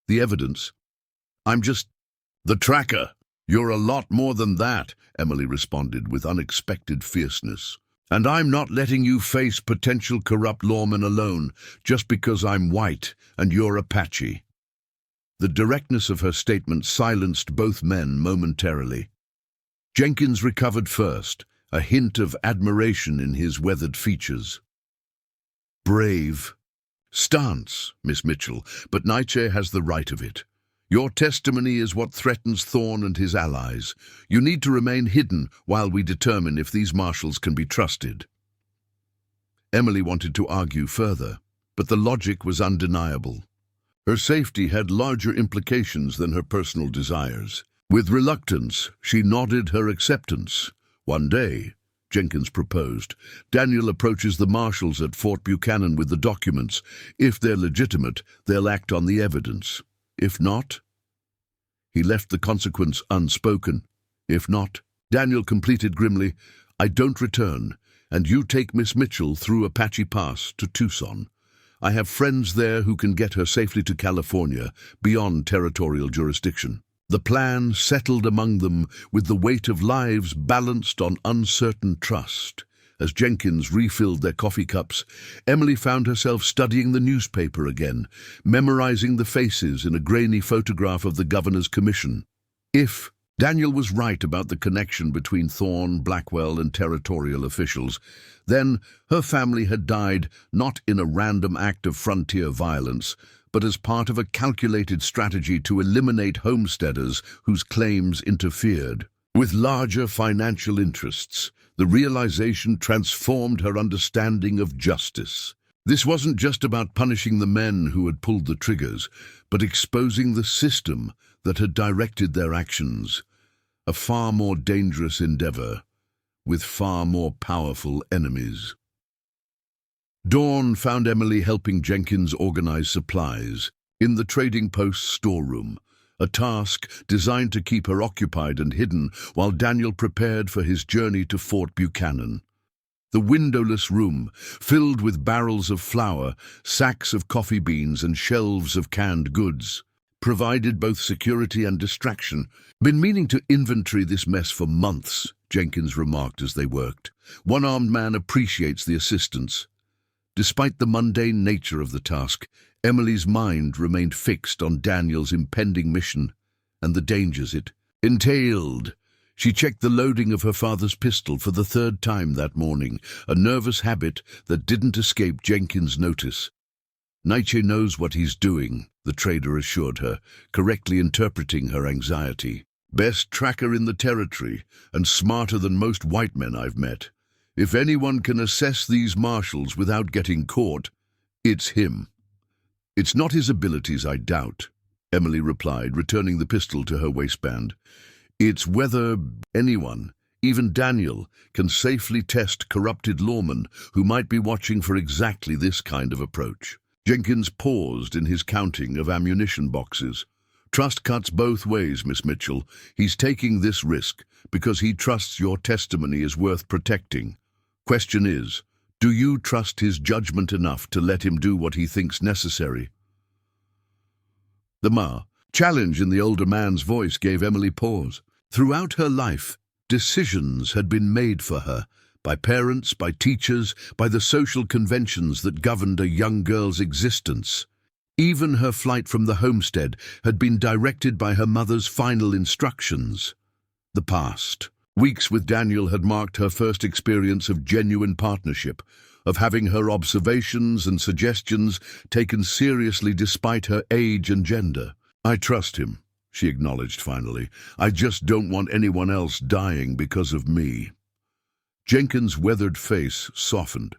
the evidence. I'm just the tracker. You're a lot more than that, Emily responded with unexpected fierceness. And I'm not letting you face potential corrupt lawmen alone, just because I'm white and you're Apache. The directness of her statement silenced both men momentarily. Jenkins recovered first, a hint of admiration in his weathered features. Brave stance, Miss Mitchell, but Nietzsche has the right of it. Your testimony is what threatens Thorn and his allies. You need to remain hidden while we determine if these marshals can be trusted. Emily wanted to argue further, but the logic was undeniable. Her safety had larger implications than her personal desires. With reluctance, she nodded her acceptance. One day, Jenkins proposed, Daniel approaches the marshals at Fort Buchanan with the documents. If they're legitimate, they'll act on the evidence. If not, he left the consequence unspoken. If not, Daniel completed grimly, I don't return, and you take Miss Mitchell through Apache Pass to Tucson. I have friends there who can get her safely to California, beyond territorial jurisdiction. The plan settled among them with the weight of lives balanced on uncertain trust. As Jenkins refilled their coffee cups, Emily found herself studying the newspaper again, memorizing the faces in a grainy photograph of the governor's commission. If Daniel was right about the connection between Thorne, Blackwell, and territorial officials, then her family had died not in a random act of frontier violence, but as part of a calculated strategy to eliminate homesteaders whose claims interfered with larger financial interests. The realization transformed her understanding of justice. This wasn't just about punishing the men who had pulled the triggers, but exposing the system that had directed their actions. A far more dangerous endeavor, with far more powerful enemies. Dawn found Emily helping Jenkins organize supplies in the trading post's storeroom, a task designed to keep her occupied and hidden while Daniel prepared for his journey to Fort Buchanan. The windowless room, filled with barrels of flour, sacks of coffee beans, and shelves of canned goods, provided both security and distraction. "Been meaning to inventory this mess for months," Jenkins remarked as they worked. "One-armed man appreciates the assistance." Despite the mundane nature of the task, Emily's mind remained fixed on Daniel's impending mission and the dangers it entailed. She checked the loading of her father's pistol for the third time that morning, a nervous habit that didn't escape Jenkins' notice. "Nietzsche knows what he's doing," the trader assured her, correctly interpreting her anxiety. "Best tracker in the territory, and smarter than most white men I've met. If anyone can assess these marshals without getting caught, it's him." "It's not his abilities I doubt," Emily replied, returning the pistol to her waistband. "It's whether anyone, even Daniel, can safely test corrupted lawmen who might be watching for exactly this kind of approach." Jenkins paused in his counting of ammunition boxes. "Trust cuts both ways, Miss Mitchell. He's taking this risk because he trusts your testimony is worth protecting. Question is, do you trust his judgment enough to let him do what he thinks necessary?" The challenge in the older man's voice gave Emily pause. Throughout her life, decisions had been made for her, by parents, by teachers, by the social conventions that governed a young girl's existence. Even her flight from the homestead had been directed by her mother's final instructions. The past weeks with Daniel had marked her first experience of genuine partnership, of having her observations and suggestions taken seriously despite her age and gender. "I trust him," she acknowledged finally. "I just don't want anyone else dying because of me." Jenkins' weathered face softened.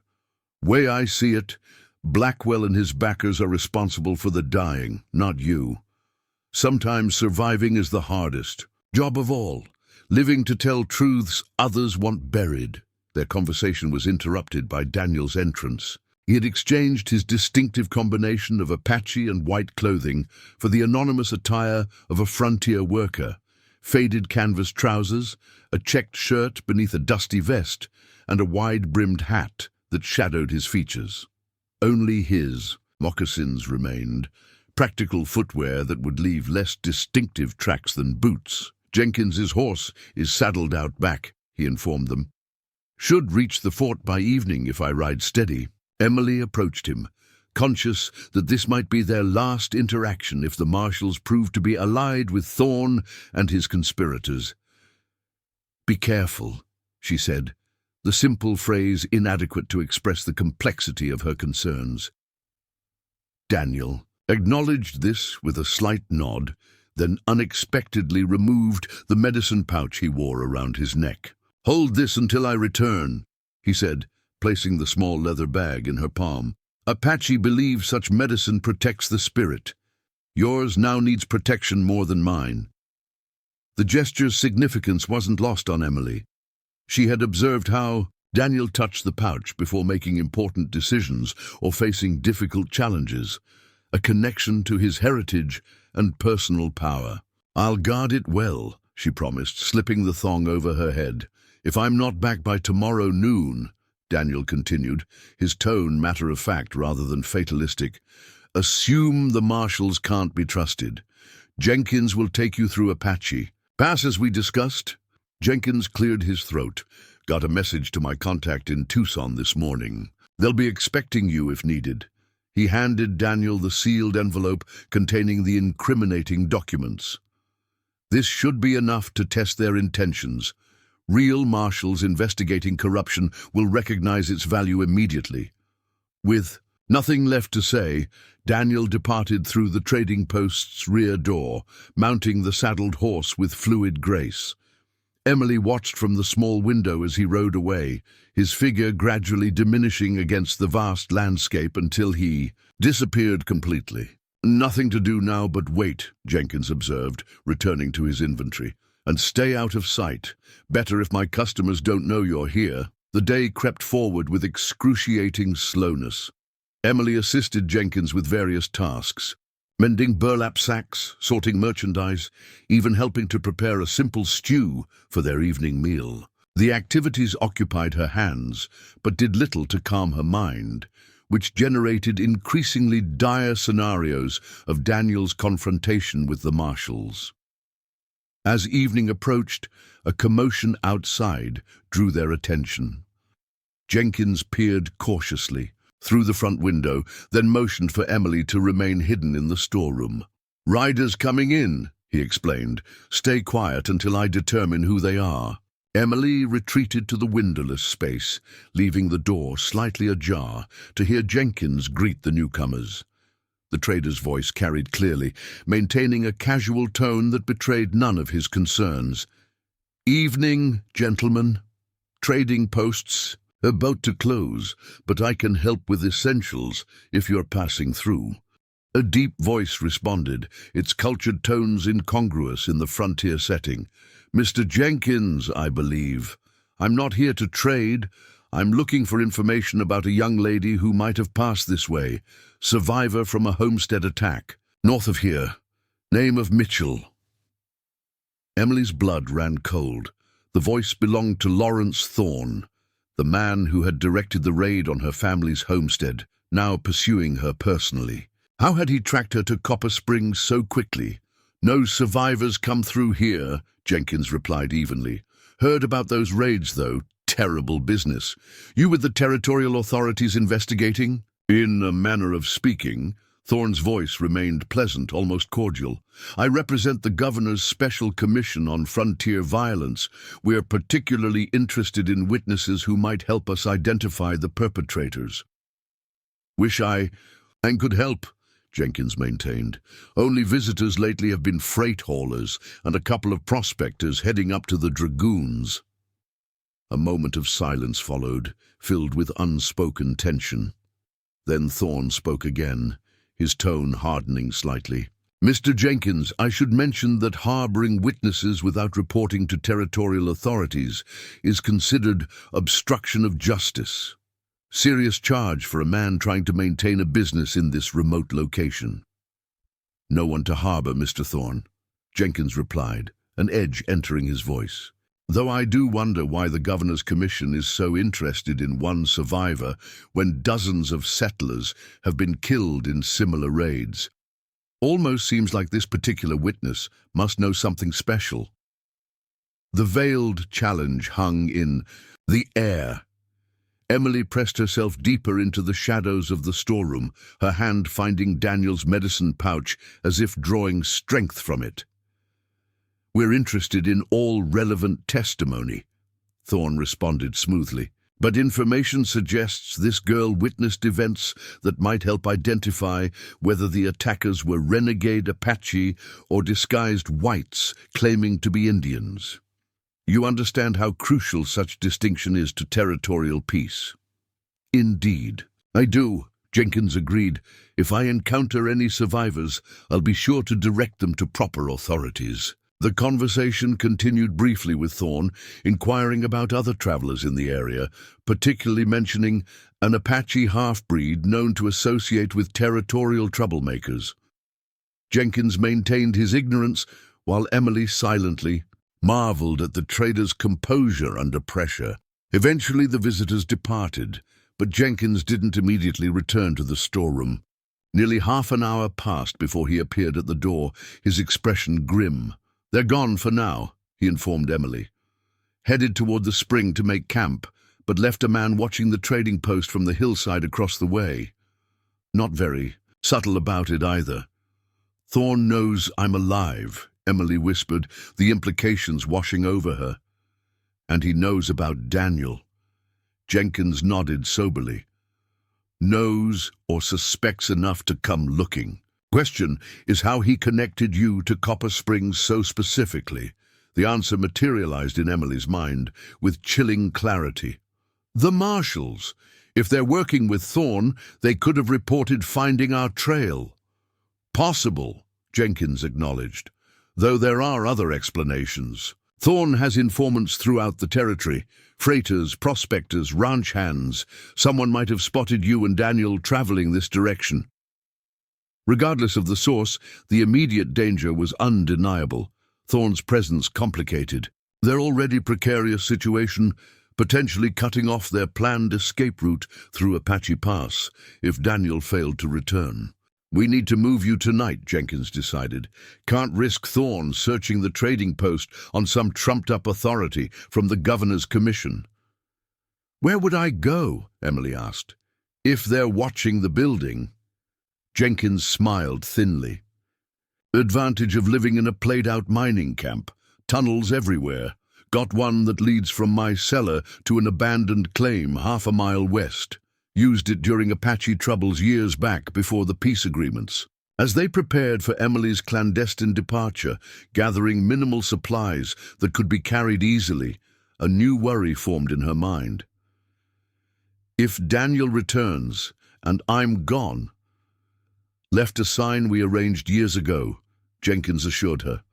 "Way I see it, Blackwell and his backers are responsible for the dying, not you. Sometimes surviving is the hardest job of all, living to tell truths others want buried." Their conversation was interrupted by Daniel's entrance. He had exchanged his distinctive combination of Apache and white clothing for the anonymous attire of a frontier worker: faded canvas trousers, a checked shirt beneath a dusty vest, and a wide-brimmed hat that shadowed his features. Only his moccasins remained, practical footwear that would leave less distinctive tracks than boots. "Jenkins's horse is saddled out back," he informed them. "Should reach the fort by evening if I ride steady." Emily approached him, conscious that this might be their last interaction if the marshals proved to be allied with Thorne and his conspirators. "Be careful," she said, the simple phrase inadequate to express the complexity of her concerns. Daniel acknowledged this with a slight nod, then unexpectedly removed the medicine pouch he wore around his neck. "Hold this until I return," he said, placing the small leather bag in her palm. "Apache believes such medicine protects the spirit. Yours now needs protection more than mine." The gesture's significance wasn't lost on Emily. She had observed how Daniel touched the pouch before making important decisions or facing difficult challenges, a connection to his heritage and personal power. "I'll guard it well," she promised, slipping the thong over her head. "If I'm not back by tomorrow noon, Daniel continued, his tone matter-of-fact rather than fatalistic. Assume the marshals can't be trusted. Jenkins will take you through Apache. Pass as we discussed. Jenkins cleared his throat. Got a message to my contact in Tucson this morning. They'll be expecting you if needed. He handed Daniel the sealed envelope containing the incriminating documents. This should be enough to test their intentions. Real marshals investigating corruption will recognize its value immediately. With nothing left to say, Daniel departed through the trading post's rear door, mounting the saddled horse with fluid grace. Emily watched from the small window as he rode away, his figure gradually diminishing against the vast landscape until he disappeared completely. Nothing to do now but wait, Jenkins observed, returning to his inventory. And stay out of sight. Better if my customers don't know you're here. The day crept forward with excruciating slowness. Emily assisted Jenkins with various tasks, mending burlap sacks, sorting merchandise, even helping to prepare a simple stew for their evening meal. The activities occupied her hands, but did little to calm her mind, which generated increasingly dire scenarios of Daniel's confrontation with the marshals. As evening approached, a commotion outside drew their attention. Jenkins peered cautiously through the front window, then motioned for Emily to remain hidden in the storeroom. "Riders coming in," he explained. "Stay quiet until I determine who they are." Emily retreated to the windowless space, leaving the door slightly ajar to hear Jenkins greet the newcomers. The trader's voice carried clearly, maintaining a casual tone that betrayed none of his concerns. "Evening, gentlemen. Trading posts about to close, but I can help with essentials if you're passing through." A deep voice responded, its cultured tones incongruous in the frontier setting. "Mr. Jenkins, I believe. I'm not here to trade. I'm looking for information about a young lady who might have passed this way. Survivor from a Homestead attack. North of here. Name of Mitchell." Emily's blood ran cold. The voice belonged to Lawrence Thorne, the man who had directed the raid on her family's homestead, now pursuing her personally. How had he tracked her to Copper Springs so quickly? "No survivors come through here," Jenkins replied evenly. "Heard about those raids, though. Terrible business. You with the territorial authorities investigating?" In a manner of speaking, Thorne's voice remained pleasant, almost cordial. "I represent the Governor's Special Commission on Frontier Violence. We're particularly interested in witnesses who might help us identify the perpetrators." "Wish I could help," Jenkins maintained. "Only visitors lately have been freight haulers and a couple of prospectors heading up to the Dragoons." A moment of silence followed, filled with unspoken tension. Then Thorne spoke again, his tone hardening slightly. "Mr. Jenkins, I should mention that harboring witnesses without reporting to territorial authorities is considered obstruction of justice. Serious charge for a man trying to maintain a business in this remote location." "No one to harbor, Mr. Thorne," Jenkins replied, an edge entering his voice. "Though I do wonder why the Governor's Commission is so interested in one survivor when dozens of settlers have been killed in similar raids. Almost seems like this particular witness must know something special." The veiled challenge hung in the air. Emily pressed herself deeper into the shadows of the storeroom, her hand finding Daniel's medicine pouch as if drawing strength from it. "We're interested in all relevant testimony," Thorne responded smoothly. "But information suggests this girl witnessed events that might help identify whether the attackers were renegade Apache or disguised whites claiming to be Indians. You understand how crucial such distinction is to territorial peace." "Indeed, I do," Jenkins agreed. "If I encounter any survivors, I'll be sure to direct them to proper authorities." The conversation continued briefly with Thorne, inquiring about other travelers in the area, particularly mentioning an Apache half-breed known to associate with territorial troublemakers. Jenkins maintained his ignorance, while Emily silently marveled at the trader's composure under pressure. Eventually the visitors departed, but Jenkins didn't immediately return to the storeroom. Nearly half an hour passed before he appeared at the door, his expression grim. "They're gone for now," he informed Emily. "Headed toward the spring to make camp, but left a man watching the trading post from the hillside across the way. Not very subtle about it either." "Thorn knows I'm alive," Emily whispered, the implications washing over her. "And he knows about Daniel." Jenkins nodded soberly. "Knows or suspects enough to come looking. Question is how he connected you to Copper Springs so specifically." The answer materialized in Emily's mind with chilling clarity. "The marshals. If they're working with Thorn, they could have reported finding our trail." "Possible," Jenkins acknowledged, "though there are other explanations. Thorn has informants throughout the territory. Freighters, prospectors, ranch hands. Someone might have spotted you and Daniel traveling this direction." Regardless of the source, the immediate danger was undeniable. Thorn's presence complicated their already precarious situation, potentially cutting off their planned escape route through Apache Pass if Daniel failed to return. "We need to move you tonight," Jenkins decided. "Can't risk Thorn searching the trading post on some trumped-up authority from the governor's commission." "Where would I go?" Emily asked. "If they're watching the building." Jenkins smiled thinly. "Advantage of living in a played-out mining camp. Tunnels everywhere. Got one that leads from my cellar to an abandoned claim half a mile west. Used it during Apache troubles years back before the peace agreements." As they prepared for Emily's clandestine departure, gathering minimal supplies that could be carried easily, a new worry formed in her mind. "If Daniel returns, and I'm gone—" "Left a sign we arranged years ago," Jenkins assured her.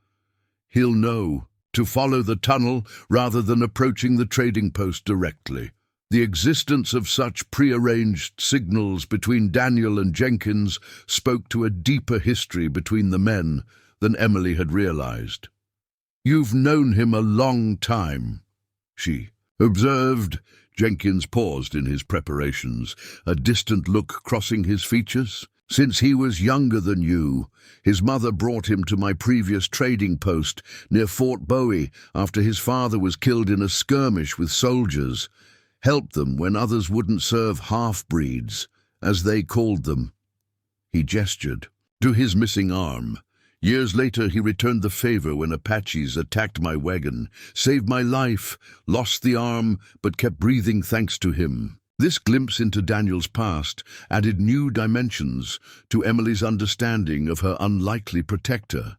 "He'll know to follow the tunnel rather than approaching the trading post directly." The existence of such prearranged signals between Daniel and Jenkins spoke to a deeper history between the men than Emily had realized. "You've known him a long time," she observed. Jenkins paused in his preparations, a distant look crossing his features. "Since he was younger than you. His mother brought him to my previous trading post near Fort Bowie after his father was killed in a skirmish with soldiers. Helped them when others wouldn't serve half-breeds, as they called them." He gestured to his missing arm. "Years later he returned the favor when Apaches attacked my wagon, saved my life, lost the arm, but kept breathing thanks to him." This glimpse into Daniel's past added new dimensions to Emily's understanding of her unlikely protector.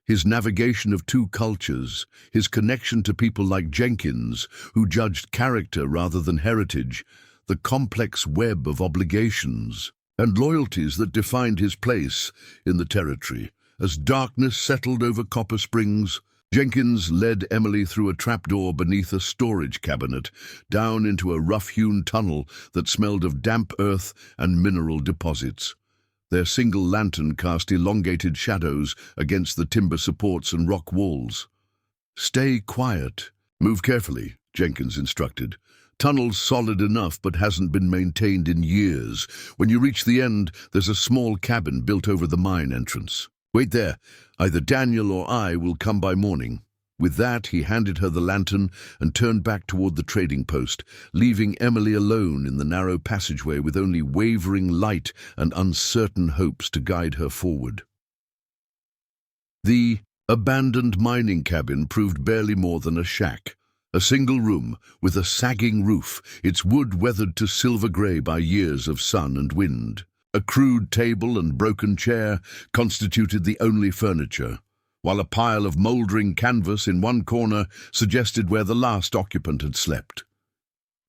His navigation of two cultures, his connection to people like Jenkins, who judged character rather than heritage, the complex web of obligations and loyalties that defined his place in the territory. As darkness settled over Copper Springs, Jenkins led Emily through a trapdoor beneath a storage cabinet, down into a rough-hewn tunnel that smelled of damp earth and mineral deposits. Their single lantern cast elongated shadows against the timber supports and rock walls. "Stay quiet. Move carefully," Jenkins instructed. "Tunnel's solid enough but hasn't been maintained in years. When you reach the end, there's a small cabin built over the mine entrance. Wait there. Either Daniel or I will come by morning." With that, he handed her the lantern and turned back toward the trading post, leaving Emily alone in the narrow passageway with only wavering light and uncertain hopes to guide her forward. The abandoned mining cabin proved barely more than a shack. A single room with a sagging roof, its wood weathered to silver grey by years of sun and wind. A crude table and broken chair constituted the only furniture, while a pile of mouldering canvas in one corner suggested where the last occupant had slept.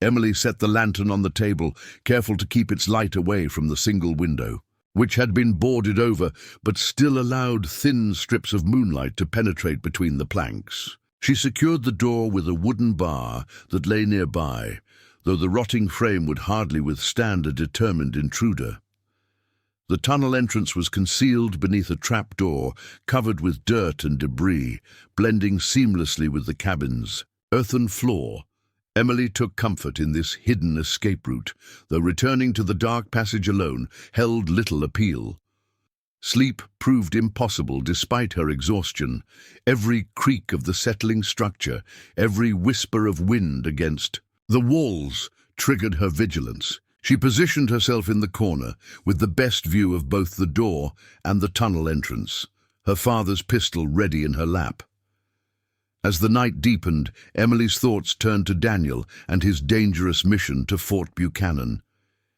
Emily set the lantern on the table, careful to keep its light away from the single window, which had been boarded over but still allowed thin strips of moonlight to penetrate between the planks. She secured the door with a wooden bar that lay nearby, though the rotting frame would hardly withstand a determined intruder. The tunnel entrance was concealed beneath a trapdoor covered with dirt and debris, blending seamlessly with the cabin's earthen floor Emily took comfort in this hidden escape route, though returning to the dark passage alone held little appeal. Sleep proved impossible despite her exhaustion. Every creak of the settling structure, every whisper of wind against the walls triggered her vigilance. She positioned herself in the corner, with the best view of both the door and the tunnel entrance, her father's pistol ready in her lap. As the night deepened, Emily's thoughts turned to Daniel and his dangerous mission to Fort Buchanan.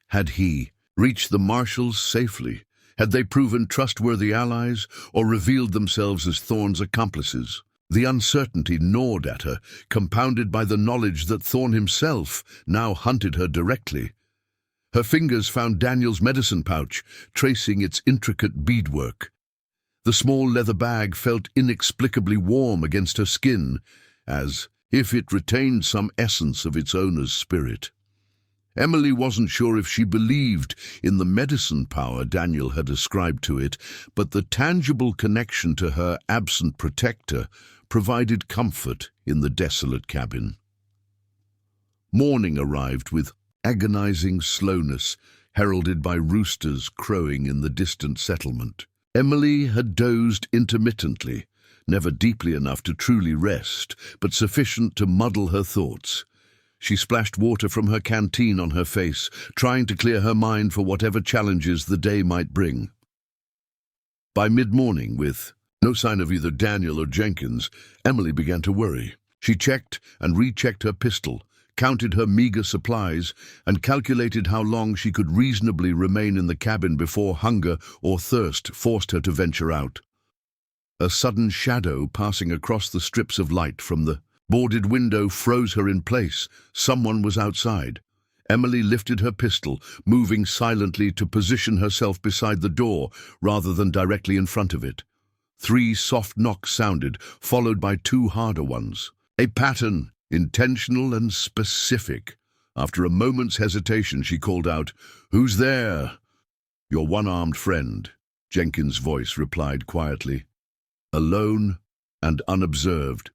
Had he reached the marshals safely? Had they proven trustworthy allies or revealed themselves as Thorne's accomplices? The uncertainty gnawed at her, compounded by the knowledge that Thorne himself now hunted her directly. Her fingers found Daniel's medicine pouch, tracing its intricate beadwork. The small leather bag felt inexplicably warm against her skin, as if it retained some essence of its owner's spirit. Emily wasn't sure if she believed in the medicine power Daniel had ascribed to it, but the tangible connection to her absent protector provided comfort in the desolate cabin. Morning arrived with agonizing slowness, heralded by roosters crowing in the distant settlement. Emily had dozed intermittently, never deeply enough to truly rest, but sufficient to muddle her thoughts. She splashed water from her canteen on her face, trying to clear her mind for whatever challenges the day might bring. By mid-morning, with no sign of either Daniel or Jenkins, Emily began to worry. She checked and rechecked her pistol, counted her meager supplies, and calculated how long she could reasonably remain in the cabin before hunger or thirst forced her to venture out. A sudden shadow passing across the strips of light from the boarded window froze her in place. Someone was outside. Emily lifted her pistol, moving silently to position herself beside the door rather than directly in front of it. 3 soft knocks sounded, followed by 2 harder ones. A pattern, intentional and specific. After a moment's hesitation, she called out, "Who's there?" "Your one-armed friend," Jenkins' voice replied quietly. Alone and unobserved.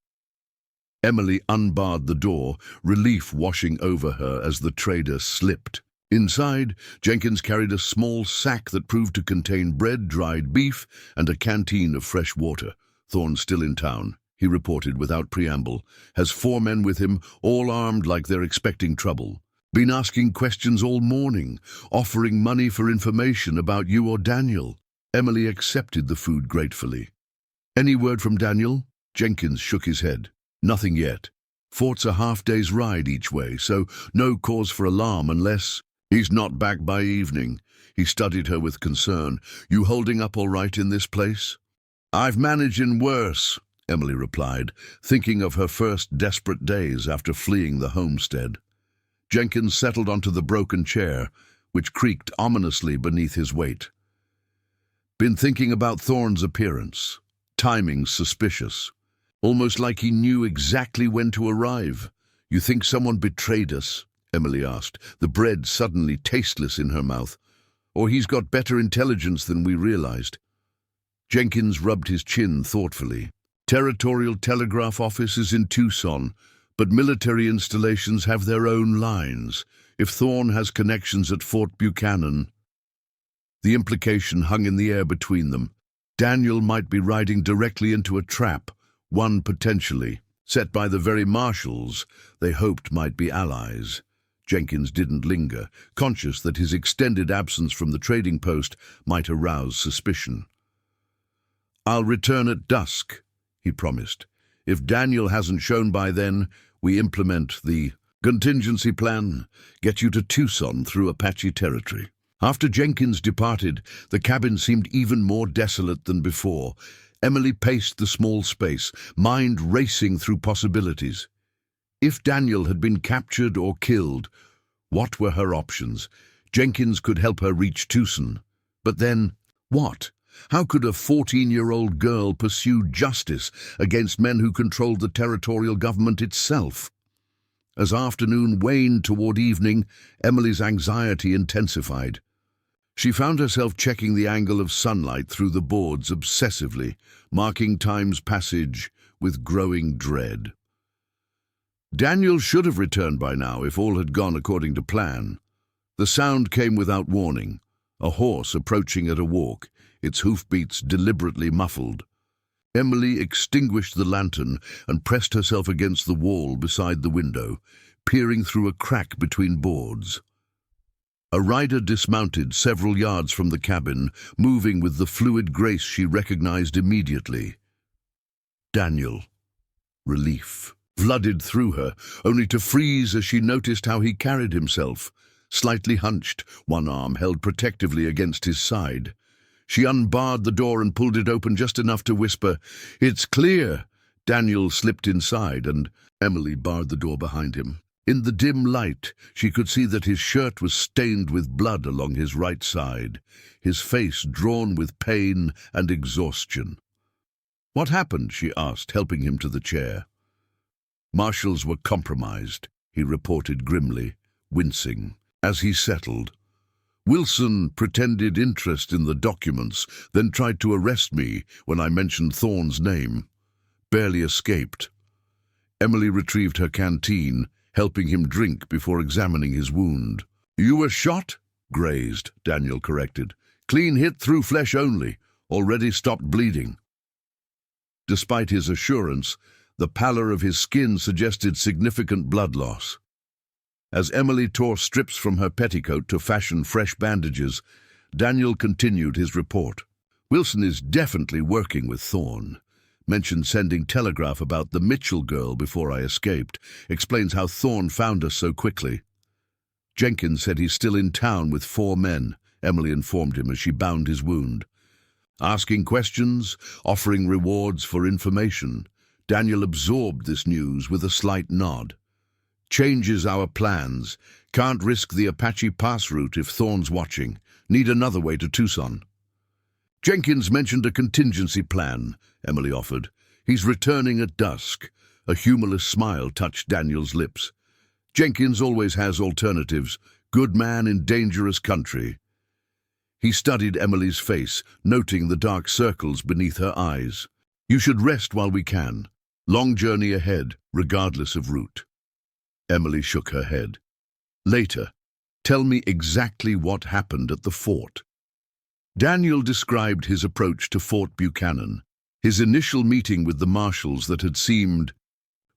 Emily unbarred the door, relief washing over her as the trader slipped. Inside, Jenkins carried a small sack that proved to contain bread, dried beef, and a canteen of fresh water. "Thorne's still in town," he reported without preamble. "Has 4 men with him, all armed like they're expecting trouble. Been asking questions all morning, offering money for information about you or Daniel." Emily accepted the food gratefully. "Any word from Daniel?" Jenkins shook his head. "Nothing yet. Fort's a half-day's ride each way, so no cause for alarm unless he's not back by evening." He studied her with concern. "You holding up all right in this place?" "I've managed in worse," Emily replied, thinking of her first desperate days after fleeing the homestead. Jenkins settled onto the broken chair, which creaked ominously beneath his weight. "Been thinking about Thorne's appearance. Timing's suspicious. Almost like he knew exactly when to arrive." "You think someone betrayed us?" Emily asked, the bread suddenly tasteless in her mouth. "Or he's got better intelligence than we realized?" Jenkins rubbed his chin thoughtfully. "Territorial Telegraph Office is in Tucson, but military installations have their own lines. If Thorne has connections at Fort Buchanan..." The implication hung in the air between them. Daniel might be riding directly into a trap, one potentially set by the very marshals they hoped might be allies. Jenkins didn't linger, conscious that his extended absence from the trading post might arouse suspicion. "I'll return at dusk," he promised. "If Daniel hasn't shown by then, we implement the contingency plan, get you to Tucson through Apache territory." After Jenkins departed, the cabin seemed even more desolate than before. Emily paced the small space, mind racing through possibilities. If Daniel had been captured or killed, what were her options? Jenkins could help her reach Tucson. But then, what? How could a 14-year-old girl pursue justice against men who controlled the territorial government itself? As afternoon waned toward evening, Emily's anxiety intensified. She found herself checking the angle of sunlight through the boards obsessively, marking time's passage with growing dread. Daniel should have returned by now if all had gone according to plan. The sound came without warning, a horse approaching at a walk, its hoofbeats deliberately muffled. Emily extinguished the lantern and pressed herself against the wall beside the window, peering through a crack between boards. A rider dismounted several yards from the cabin, moving with the fluid grace she recognized immediately. Daniel. Relief flooded through her, only to freeze as she noticed how he carried himself, slightly hunched, one arm held protectively against his side. She unbarred the door and pulled it open just enough to whisper, "It's clear." Daniel slipped inside, and Emily barred the door behind him. In the dim light, she could see that his shirt was stained with blood along his right side, his face drawn with pain and exhaustion. "What happened?" she asked, helping him to the chair. "Marshals were compromised," he reported grimly, wincing. As he settled, "Wilson pretended interest in the documents, then tried to arrest me when I mentioned Thorne's name. Barely escaped." Emily retrieved her canteen, helping him drink before examining his wound. "You were shot?" "Grazed," Daniel corrected. "Clean hit through flesh only. Already stopped bleeding." Despite his assurance, the pallor of his skin suggested significant blood loss. As Emily tore strips from her petticoat to fashion fresh bandages, Daniel continued his report. "Wilson is definitely working with Thorne. Mentioned sending telegraph about the Mitchell girl before I escaped. Explains how Thorne found us so quickly." "Jenkins said he's still in town with 4 men, Emily informed him as she bound his wound. Asking questions, offering rewards for information. Daniel absorbed this news with a slight nod. "Changes our plans. Can't risk the Apache pass route if Thorne's watching. Need another way to Tucson." "Jenkins mentioned a contingency plan," Emily offered. "He's returning at dusk." A humorless smile touched Daniel's lips. "Jenkins always has alternatives. Good man in dangerous country." He studied Emily's face, noting the dark circles beneath her eyes. "You should rest while we can. Long journey ahead, regardless of route." Emily shook her head. "Later, tell me exactly what happened at the fort." Daniel described his approach to Fort Buchanan, his initial meeting with the marshals that had seemed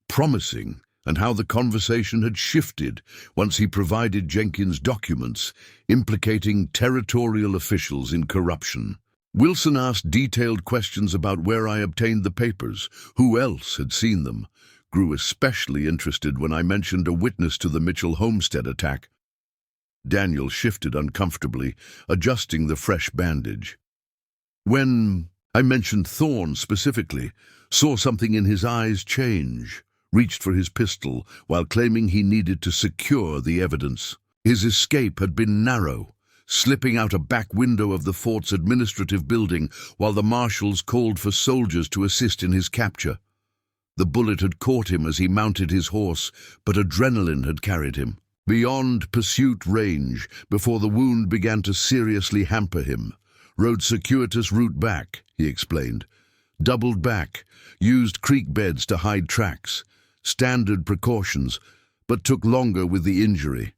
promising, and how the conversation had shifted once he provided Jenkins documents implicating territorial officials in corruption. "Wilson asked detailed questions about where I obtained the papers, who else had seen them. Grew especially interested when I mentioned a witness to the Mitchell Homestead attack." Daniel shifted uncomfortably, adjusting the fresh bandage. "When I mentioned Thorne specifically, saw something in his eyes change, reached for his pistol while claiming he needed to secure the evidence. His escape had been narrow, slipping out a back window of the fort's administrative building while the marshals called for soldiers to assist in his capture. The bullet had caught him as he mounted his horse, but adrenaline had carried him beyond pursuit range before the wound began to seriously hamper him. Rode circuitous route back, he explained. Doubled back, used creek beds to hide tracks. Standard precautions, but took longer with the injury."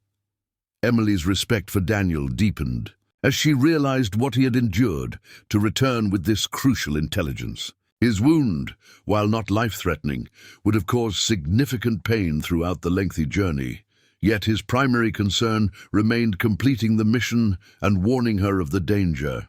Emily's respect for Daniel deepened as she realized what he had endured to return with this crucial intelligence. His wound, while not life-threatening, would have caused significant pain throughout the lengthy journey, yet his primary concern remained completing the mission and warning her of the danger.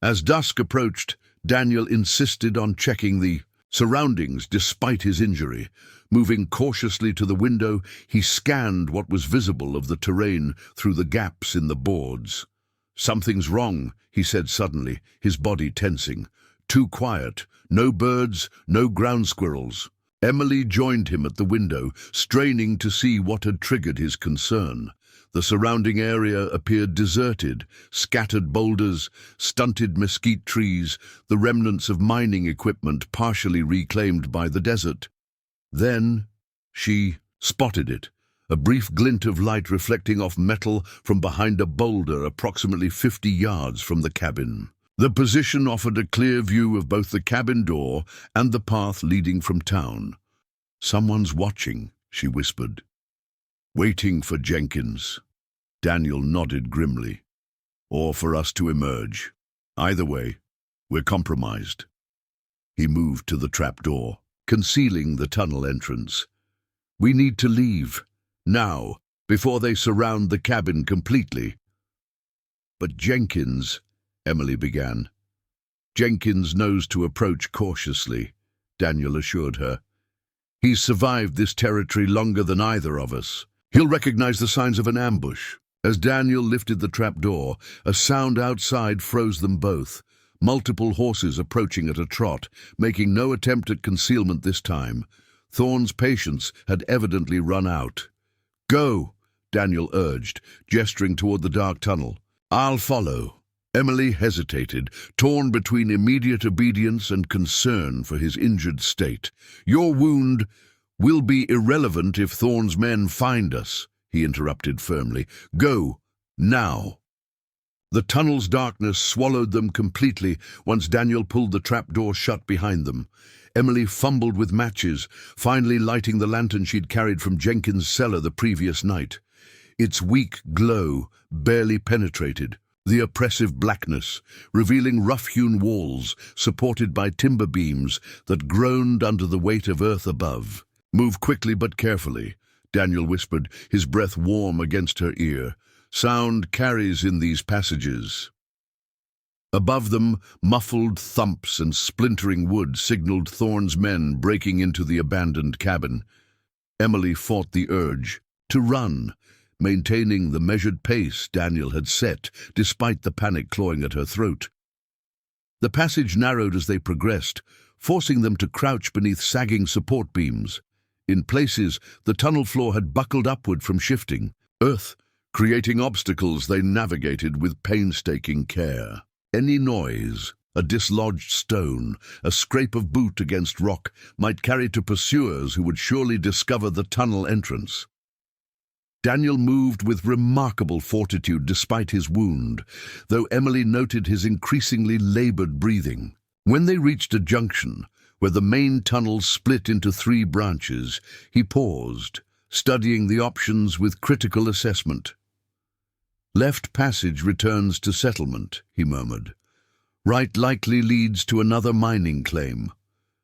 As dusk approached, Daniel insisted on checking the surroundings despite his injury. Moving cautiously to the window, he scanned what was visible of the terrain through the gaps in the boards. "Something's wrong," he said suddenly, his body tensing. "Too quiet. No birds, no ground squirrels." Emily joined him at the window, straining to see what had triggered his concern. The surrounding area appeared deserted, scattered boulders, stunted mesquite trees, the remnants of mining equipment partially reclaimed by the desert. Then she spotted it, a brief glint of light reflecting off metal from behind a boulder approximately 50 yards from the cabin. The position offered a clear view of both the cabin door and the path leading from town. "Someone's watching," she whispered. "Waiting for Jenkins." Daniel nodded grimly. "Or for us to emerge. Either way, we're compromised." He moved to the trapdoor, concealing the tunnel entrance. "We need to leave. Now, before they surround the cabin completely." "But Jenkins," Emily began. "Jenkins knows to approach cautiously," Daniel assured her. "He's survived this territory longer than either of us. He'll recognize the signs of an ambush." As Daniel lifted the trapdoor, a sound outside froze them both. Multiple horses approaching at a trot, making no attempt at concealment this time. Thorne's patience had evidently run out. "Go," Daniel urged, gesturing toward the dark tunnel. "I'll follow." Emily hesitated, torn between immediate obedience and concern for his injured state. "Your wound will be irrelevant if Thorne's men find us," he interrupted firmly. "Go, now." The tunnel's darkness swallowed them completely once Daniel pulled the trapdoor shut behind them. Emily fumbled with matches, finally lighting the lantern she'd carried from Jenkins' cellar the previous night. Its weak glow barely penetrated the oppressive blackness, revealing rough-hewn walls supported by timber beams that groaned under the weight of earth above. "Move quickly but carefully," Daniel whispered, his breath warm against her ear. "Sound carries in these passages." Above them, muffled thumps and splintering wood signaled Thorne's men breaking into the abandoned cabin. Emily fought the urge to run, maintaining the measured pace Daniel had set, despite the panic clawing at her throat. The passage narrowed as they progressed, forcing them to crouch beneath sagging support beams. In places, the tunnel floor had buckled upward from shifting earth, creating obstacles they navigated with painstaking care. Any noise, a dislodged stone, a scrape of boot against rock, might carry to pursuers who would surely discover the tunnel entrance. Daniel moved with remarkable fortitude despite his wound, though Emily noted his increasingly labored breathing. When they reached a junction, where the main tunnel split into 3 branches, he paused, studying the options with critical assessment. "Left passage returns to settlement," he murmured. "Right likely leads to another mining claim.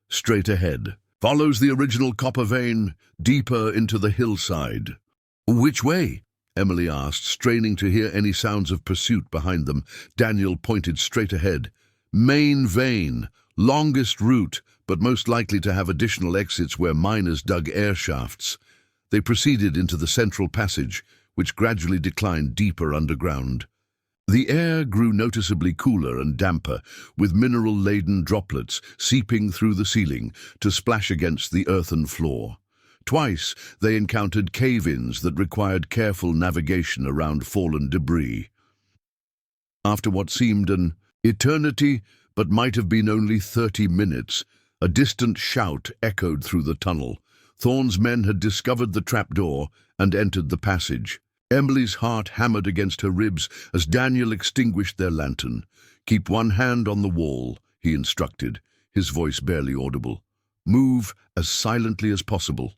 Straight ahead. Follows the original copper vein, deeper into the hillside." "Which way?" Emily asked, straining to hear any sounds of pursuit behind them. Daniel pointed straight ahead. "Main vein, longest route, but most likely to have additional exits where miners dug air shafts." They proceeded into the central passage, which gradually declined deeper underground. The air grew noticeably cooler and damper, with mineral-laden droplets seeping through the ceiling to splash against the earthen floor. Twice they encountered cave-ins that required careful navigation around fallen debris. After what seemed an eternity, but might have been only 30 minutes, a distant shout echoed through the tunnel. Thorne's men had discovered the trapdoor and entered the passage. Emily's heart hammered against her ribs as Daniel extinguished their lantern. "Keep one hand on the wall," he instructed, his voice barely audible. "Move as silently as possible."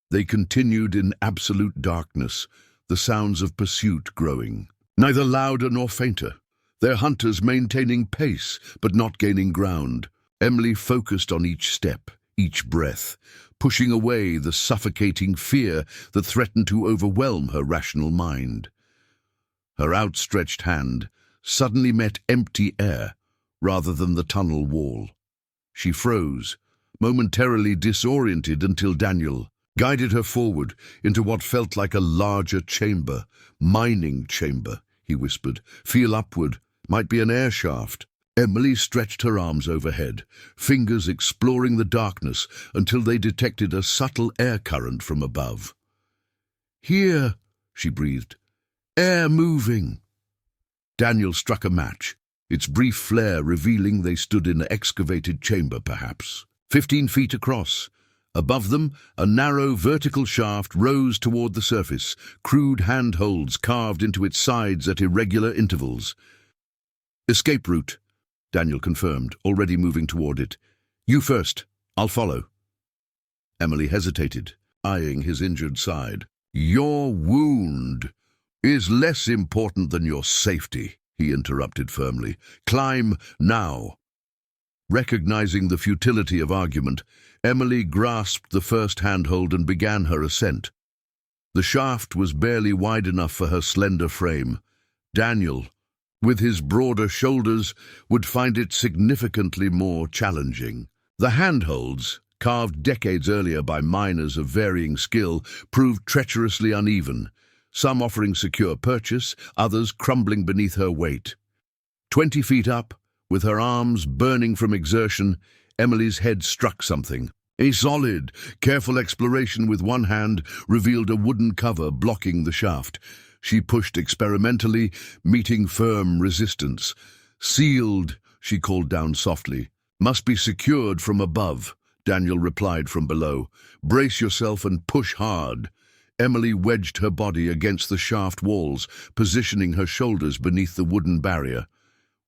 They continued in absolute darkness, the sounds of pursuit growing, neither louder nor fainter, their hunters maintaining pace but not gaining ground. Emily focused on each step, each breath, pushing away the suffocating fear that threatened to overwhelm her rational mind. Her outstretched hand suddenly met empty air rather than the tunnel wall. She froze, momentarily disoriented until Daniel guided her forward into what felt like a larger chamber. "Mining chamber," he whispered. "Feel upward. Might be an air shaft." Emily stretched her arms overhead, fingers exploring the darkness until they detected a subtle air current from above. "Here," she breathed. "Air moving." Daniel struck a match, its brief flare revealing they stood in an excavated chamber, perhaps 15 feet across. Above them, a narrow vertical shaft rose toward the surface, crude handholds carved into its sides at irregular intervals. "Escape route," Daniel confirmed, already moving toward it. "You first. I'll follow." Emily hesitated, eyeing his injured side. "Your wound is less important than your safety," he interrupted firmly. "Climb now." Recognizing the futility of argument, Emily grasped the first handhold and began her ascent. The shaft was barely wide enough for her slender frame. Daniel, with his broader shoulders, would find it significantly more challenging. The handholds, carved decades earlier by miners of varying skill, proved treacherously uneven, some offering secure purchase, others crumbling beneath her weight. 20 feet up, with her arms burning from exertion, Emily's head struck something. A solid, careful exploration with one hand revealed a wooden cover blocking the shaft. She pushed experimentally, meeting firm resistance. "Sealed," she called down softly. "Must be secured from above," Daniel replied from below. "Brace yourself and push hard." Emily wedged her body against the shaft walls, positioning her shoulders beneath the wooden barrier.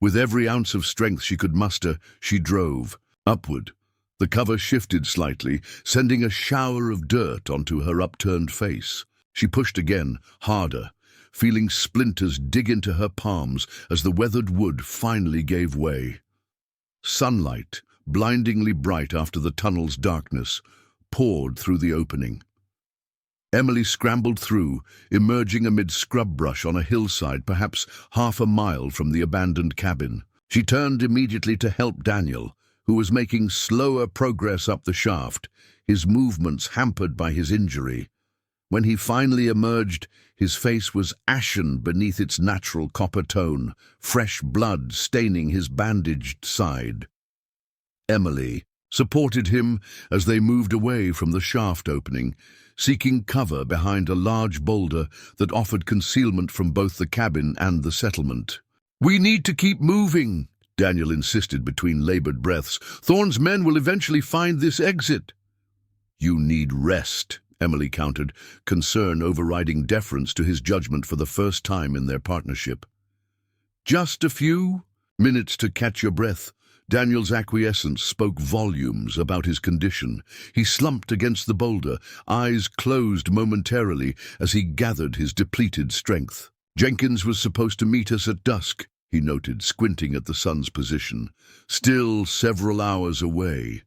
With every ounce of strength she could muster, she drove. Upward. The cover shifted slightly, sending a shower of dirt onto her upturned face. She pushed again, harder, feeling splinters dig into her palms as the weathered wood finally gave way. Sunlight, blindingly bright after the tunnel's darkness, poured through the opening. Emily scrambled through, emerging amid scrub brush on a hillside perhaps half a mile from the abandoned cabin. She turned immediately to help Daniel, who was making slower progress up the shaft, his movements hampered by his injury. When he finally emerged, his face was ashen beneath its natural copper tone, fresh blood staining his bandaged side. Emily supported him as they moved away from the shaft opening, seeking cover behind a large boulder that offered concealment from both the cabin and the settlement. "We need to keep moving," Daniel insisted between labored breaths. "Thorne's men will eventually find this exit." "You need rest," Emily countered, concern overriding deference to his judgment for the first time in their partnership. "Just a few minutes to catch your breath." Daniel's acquiescence spoke volumes about his condition. He slumped against the boulder, eyes closed momentarily as he gathered his depleted strength. "Jenkins was supposed to meet us at dusk," he noted, squinting at the sun's position. "Still several hours away."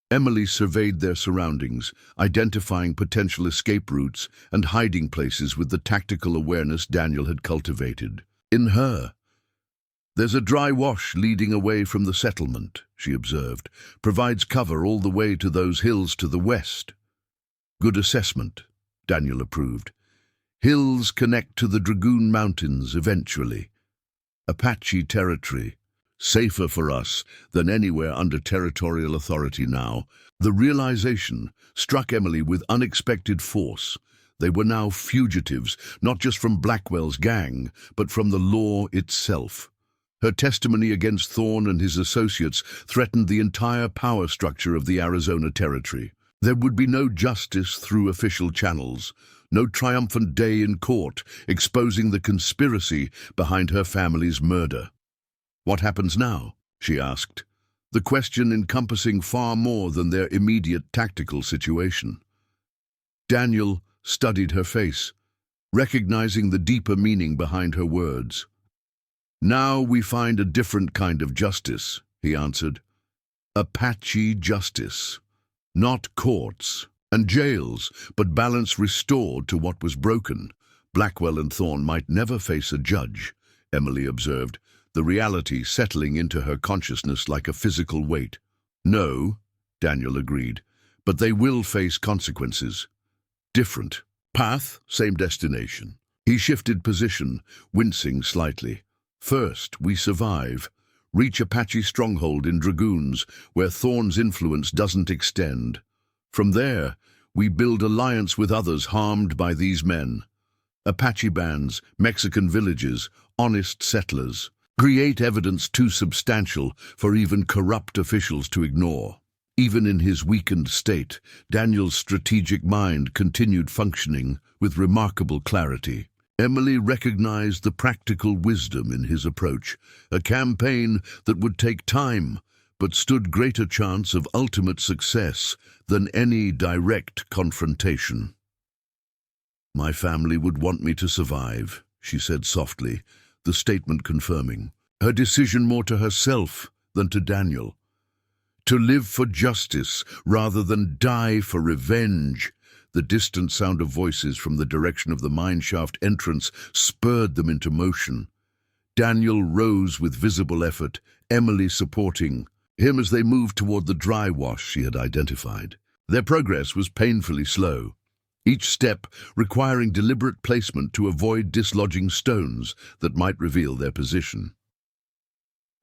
Emily surveyed their surroundings, identifying potential escape routes and hiding places with the tactical awareness Daniel had cultivated. In her, "There's a dry wash leading away from the settlement," she observed. "Provides cover all the way to those hills to the west." "Good assessment," Daniel approved. "Hills connect to the Dragoon Mountains eventually. Apache territory. Safer for us than anywhere under territorial authority now." The realization struck Emily with unexpected force. They were now fugitives, not just from Blackwell's gang, but from the law itself. Her testimony against Thorne and his associates threatened the entire power structure of the Arizona Territory. There would be no justice through official channels, no triumphant day in court exposing the conspiracy behind her family's murder. "What happens now?" she asked, the question encompassing far more than their immediate tactical situation. Daniel studied her face, recognizing the deeper meaning behind her words. "Now we find a different kind of justice," he answered. "Apache justice. Not courts and jails, but balance restored to what was broken." "Blackwell and Thorne might never face a judge," Emily observed, the reality settling into her consciousness like a physical weight. "No," Daniel agreed, "but they will face consequences. Different. Path, same destination." He shifted position, wincing slightly. "First, we survive, reach Apache stronghold in Dragoons, where Thorne's influence doesn't extend. From there, we build alliance with others harmed by these men. Apache bands, Mexican villages, honest settlers. Create evidence too substantial for even corrupt officials to ignore." Even in his weakened state, Daniel's strategic mind continued functioning with remarkable clarity. Emily recognized the practical wisdom in his approach, a campaign that would take time, but stood greater chance of ultimate success than any direct confrontation. "My family would want me to survive," she said softly, the statement confirming her decision more to herself than to Daniel. To live for justice rather than die for revenge. The distant sound of voices from the direction of the mineshaft entrance spurred them into motion. Daniel rose with visible effort, Emily supporting him as they moved toward the dry wash she had identified. Their progress was painfully slow, each step requiring deliberate placement to avoid dislodging stones that might reveal their position.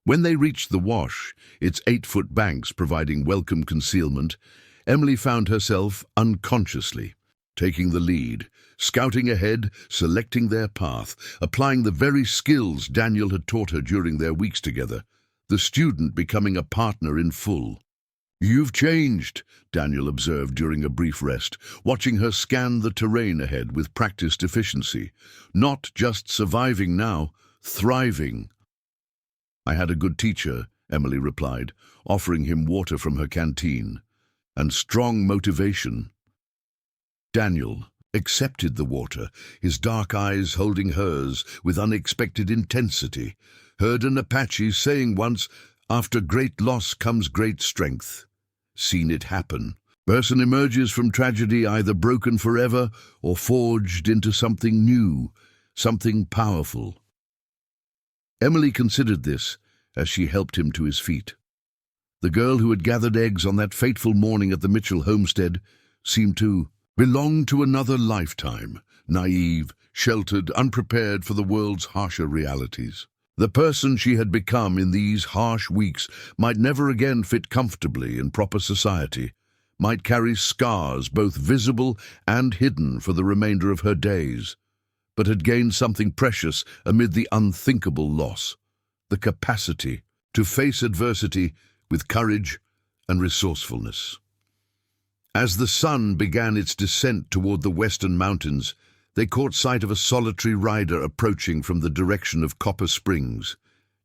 When they reached the wash, its 8-foot banks providing welcome concealment, Emily found herself unconsciously taking the lead, scouting ahead, selecting their path, applying the very skills Daniel had taught her during their weeks together, the student becoming a partner in full. "You've changed," Daniel observed during a brief rest, watching her scan the terrain ahead with practiced efficiency. "Not just surviving now, thriving." "I had a good teacher," Emily replied, offering him water from her canteen, "and strong motivation." Daniel accepted the water, his dark eyes holding hers with unexpected intensity. Heard an Apache saying once, "After great loss comes great strength." Seen it happen. Person emerges from tragedy either broken forever or forged into something new, something powerful. Emily considered this as she helped him to his feet. The girl who had gathered eggs on that fateful morning at the Mitchell homestead seemed to belong to another lifetime, naive, sheltered, unprepared for the world's harsher realities. The person she had become in these harsh weeks might never again fit comfortably in proper society, might carry scars both visible and hidden for the remainder of her days, but had gained something precious amid the unthinkable loss, the capacity to face adversity with courage and resourcefulness. As the sun began its descent toward the western mountains, they caught sight of a solitary rider approaching from the direction of Copper Springs.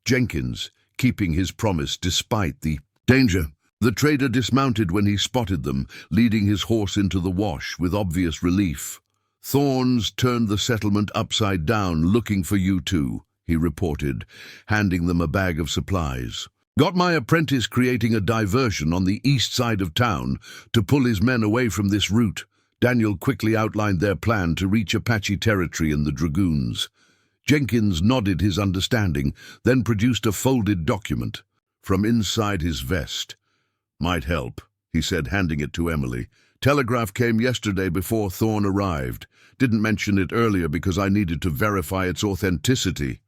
Jenkins, keeping his promise despite the danger. The trader dismounted when he spotted them, leading his horse into the wash with obvious relief. "Thorns turned the settlement upside down looking for you two," he reported, handing them a bag of supplies. "Got my apprentice creating a diversion on the east side of town to pull his men away from this route." Daniel quickly outlined their plan to reach Apache territory and the dragoons. Jenkins nodded his understanding, then produced a folded document from inside his vest. "Might help," he said, handing it to Emily. "Telegraph came yesterday before Thorne arrived. Didn't mention it earlier because I needed to verify its authenticity."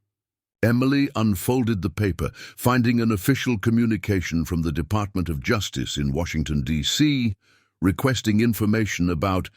Emily unfolded the paper, finding an official communication from the Department of Justice in Washington, D.C., requesting information about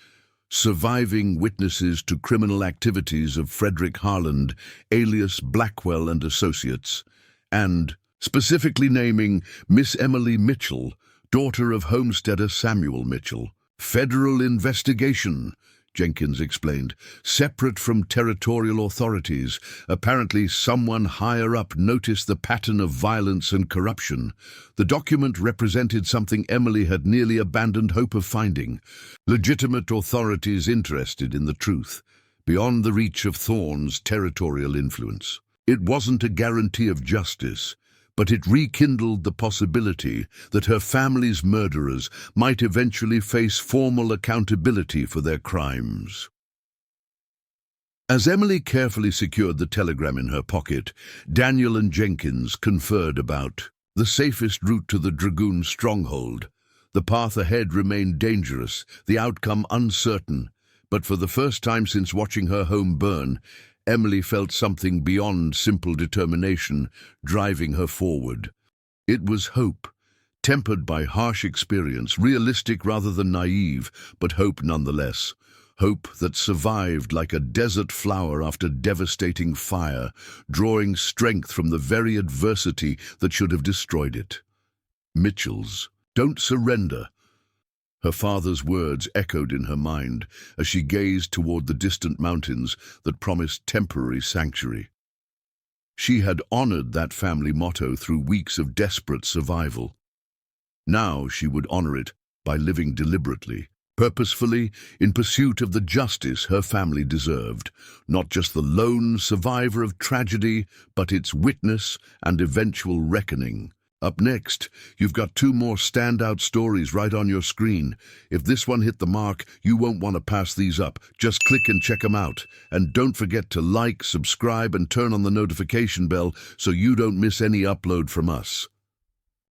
surviving witnesses to criminal activities of Frederick Harland, alias Blackwell and Associates, and specifically naming Miss Emily Mitchell, daughter of homesteader Samuel Mitchell. "Federal investigation," Jenkins explained, "separate from territorial authorities. Apparently someone higher up noticed the pattern of violence and corruption. The document represented something Emily had nearly abandoned hope of finding. Legitimate authorities interested in the truth, beyond the reach of Thorne's territorial influence. It wasn't a guarantee of justice, but it rekindled the possibility that her family's murderers might eventually face formal accountability for their crimes." As Emily carefully secured the telegram in her pocket, Daniel and Jenkins conferred about the safest route to the Dragoon stronghold. The path ahead remained dangerous, the outcome uncertain, but for the first time since watching her home burn, Emily felt something beyond simple determination driving her forward. It was hope, tempered by harsh experience, realistic rather than naive, but hope nonetheless. Hope that survived like a desert flower after devastating fire, drawing strength from the very adversity that should have destroyed it. Mitchell's, "Don't surrender." Her father's words echoed in her mind as she gazed toward the distant mountains that promised temporary sanctuary. She had honored that family motto through weeks of desperate survival. Now she would honor it by living deliberately, purposefully, in pursuit of the justice her family deserved, not just the lone survivor of tragedy, but its witness and eventual reckoning. Up next, you've got two more standout stories right on your screen. If this one hit the mark, you won't want to pass these up. Just click and check them out. And don't forget to like, subscribe, and turn on the notification bell so you don't miss any upload from us.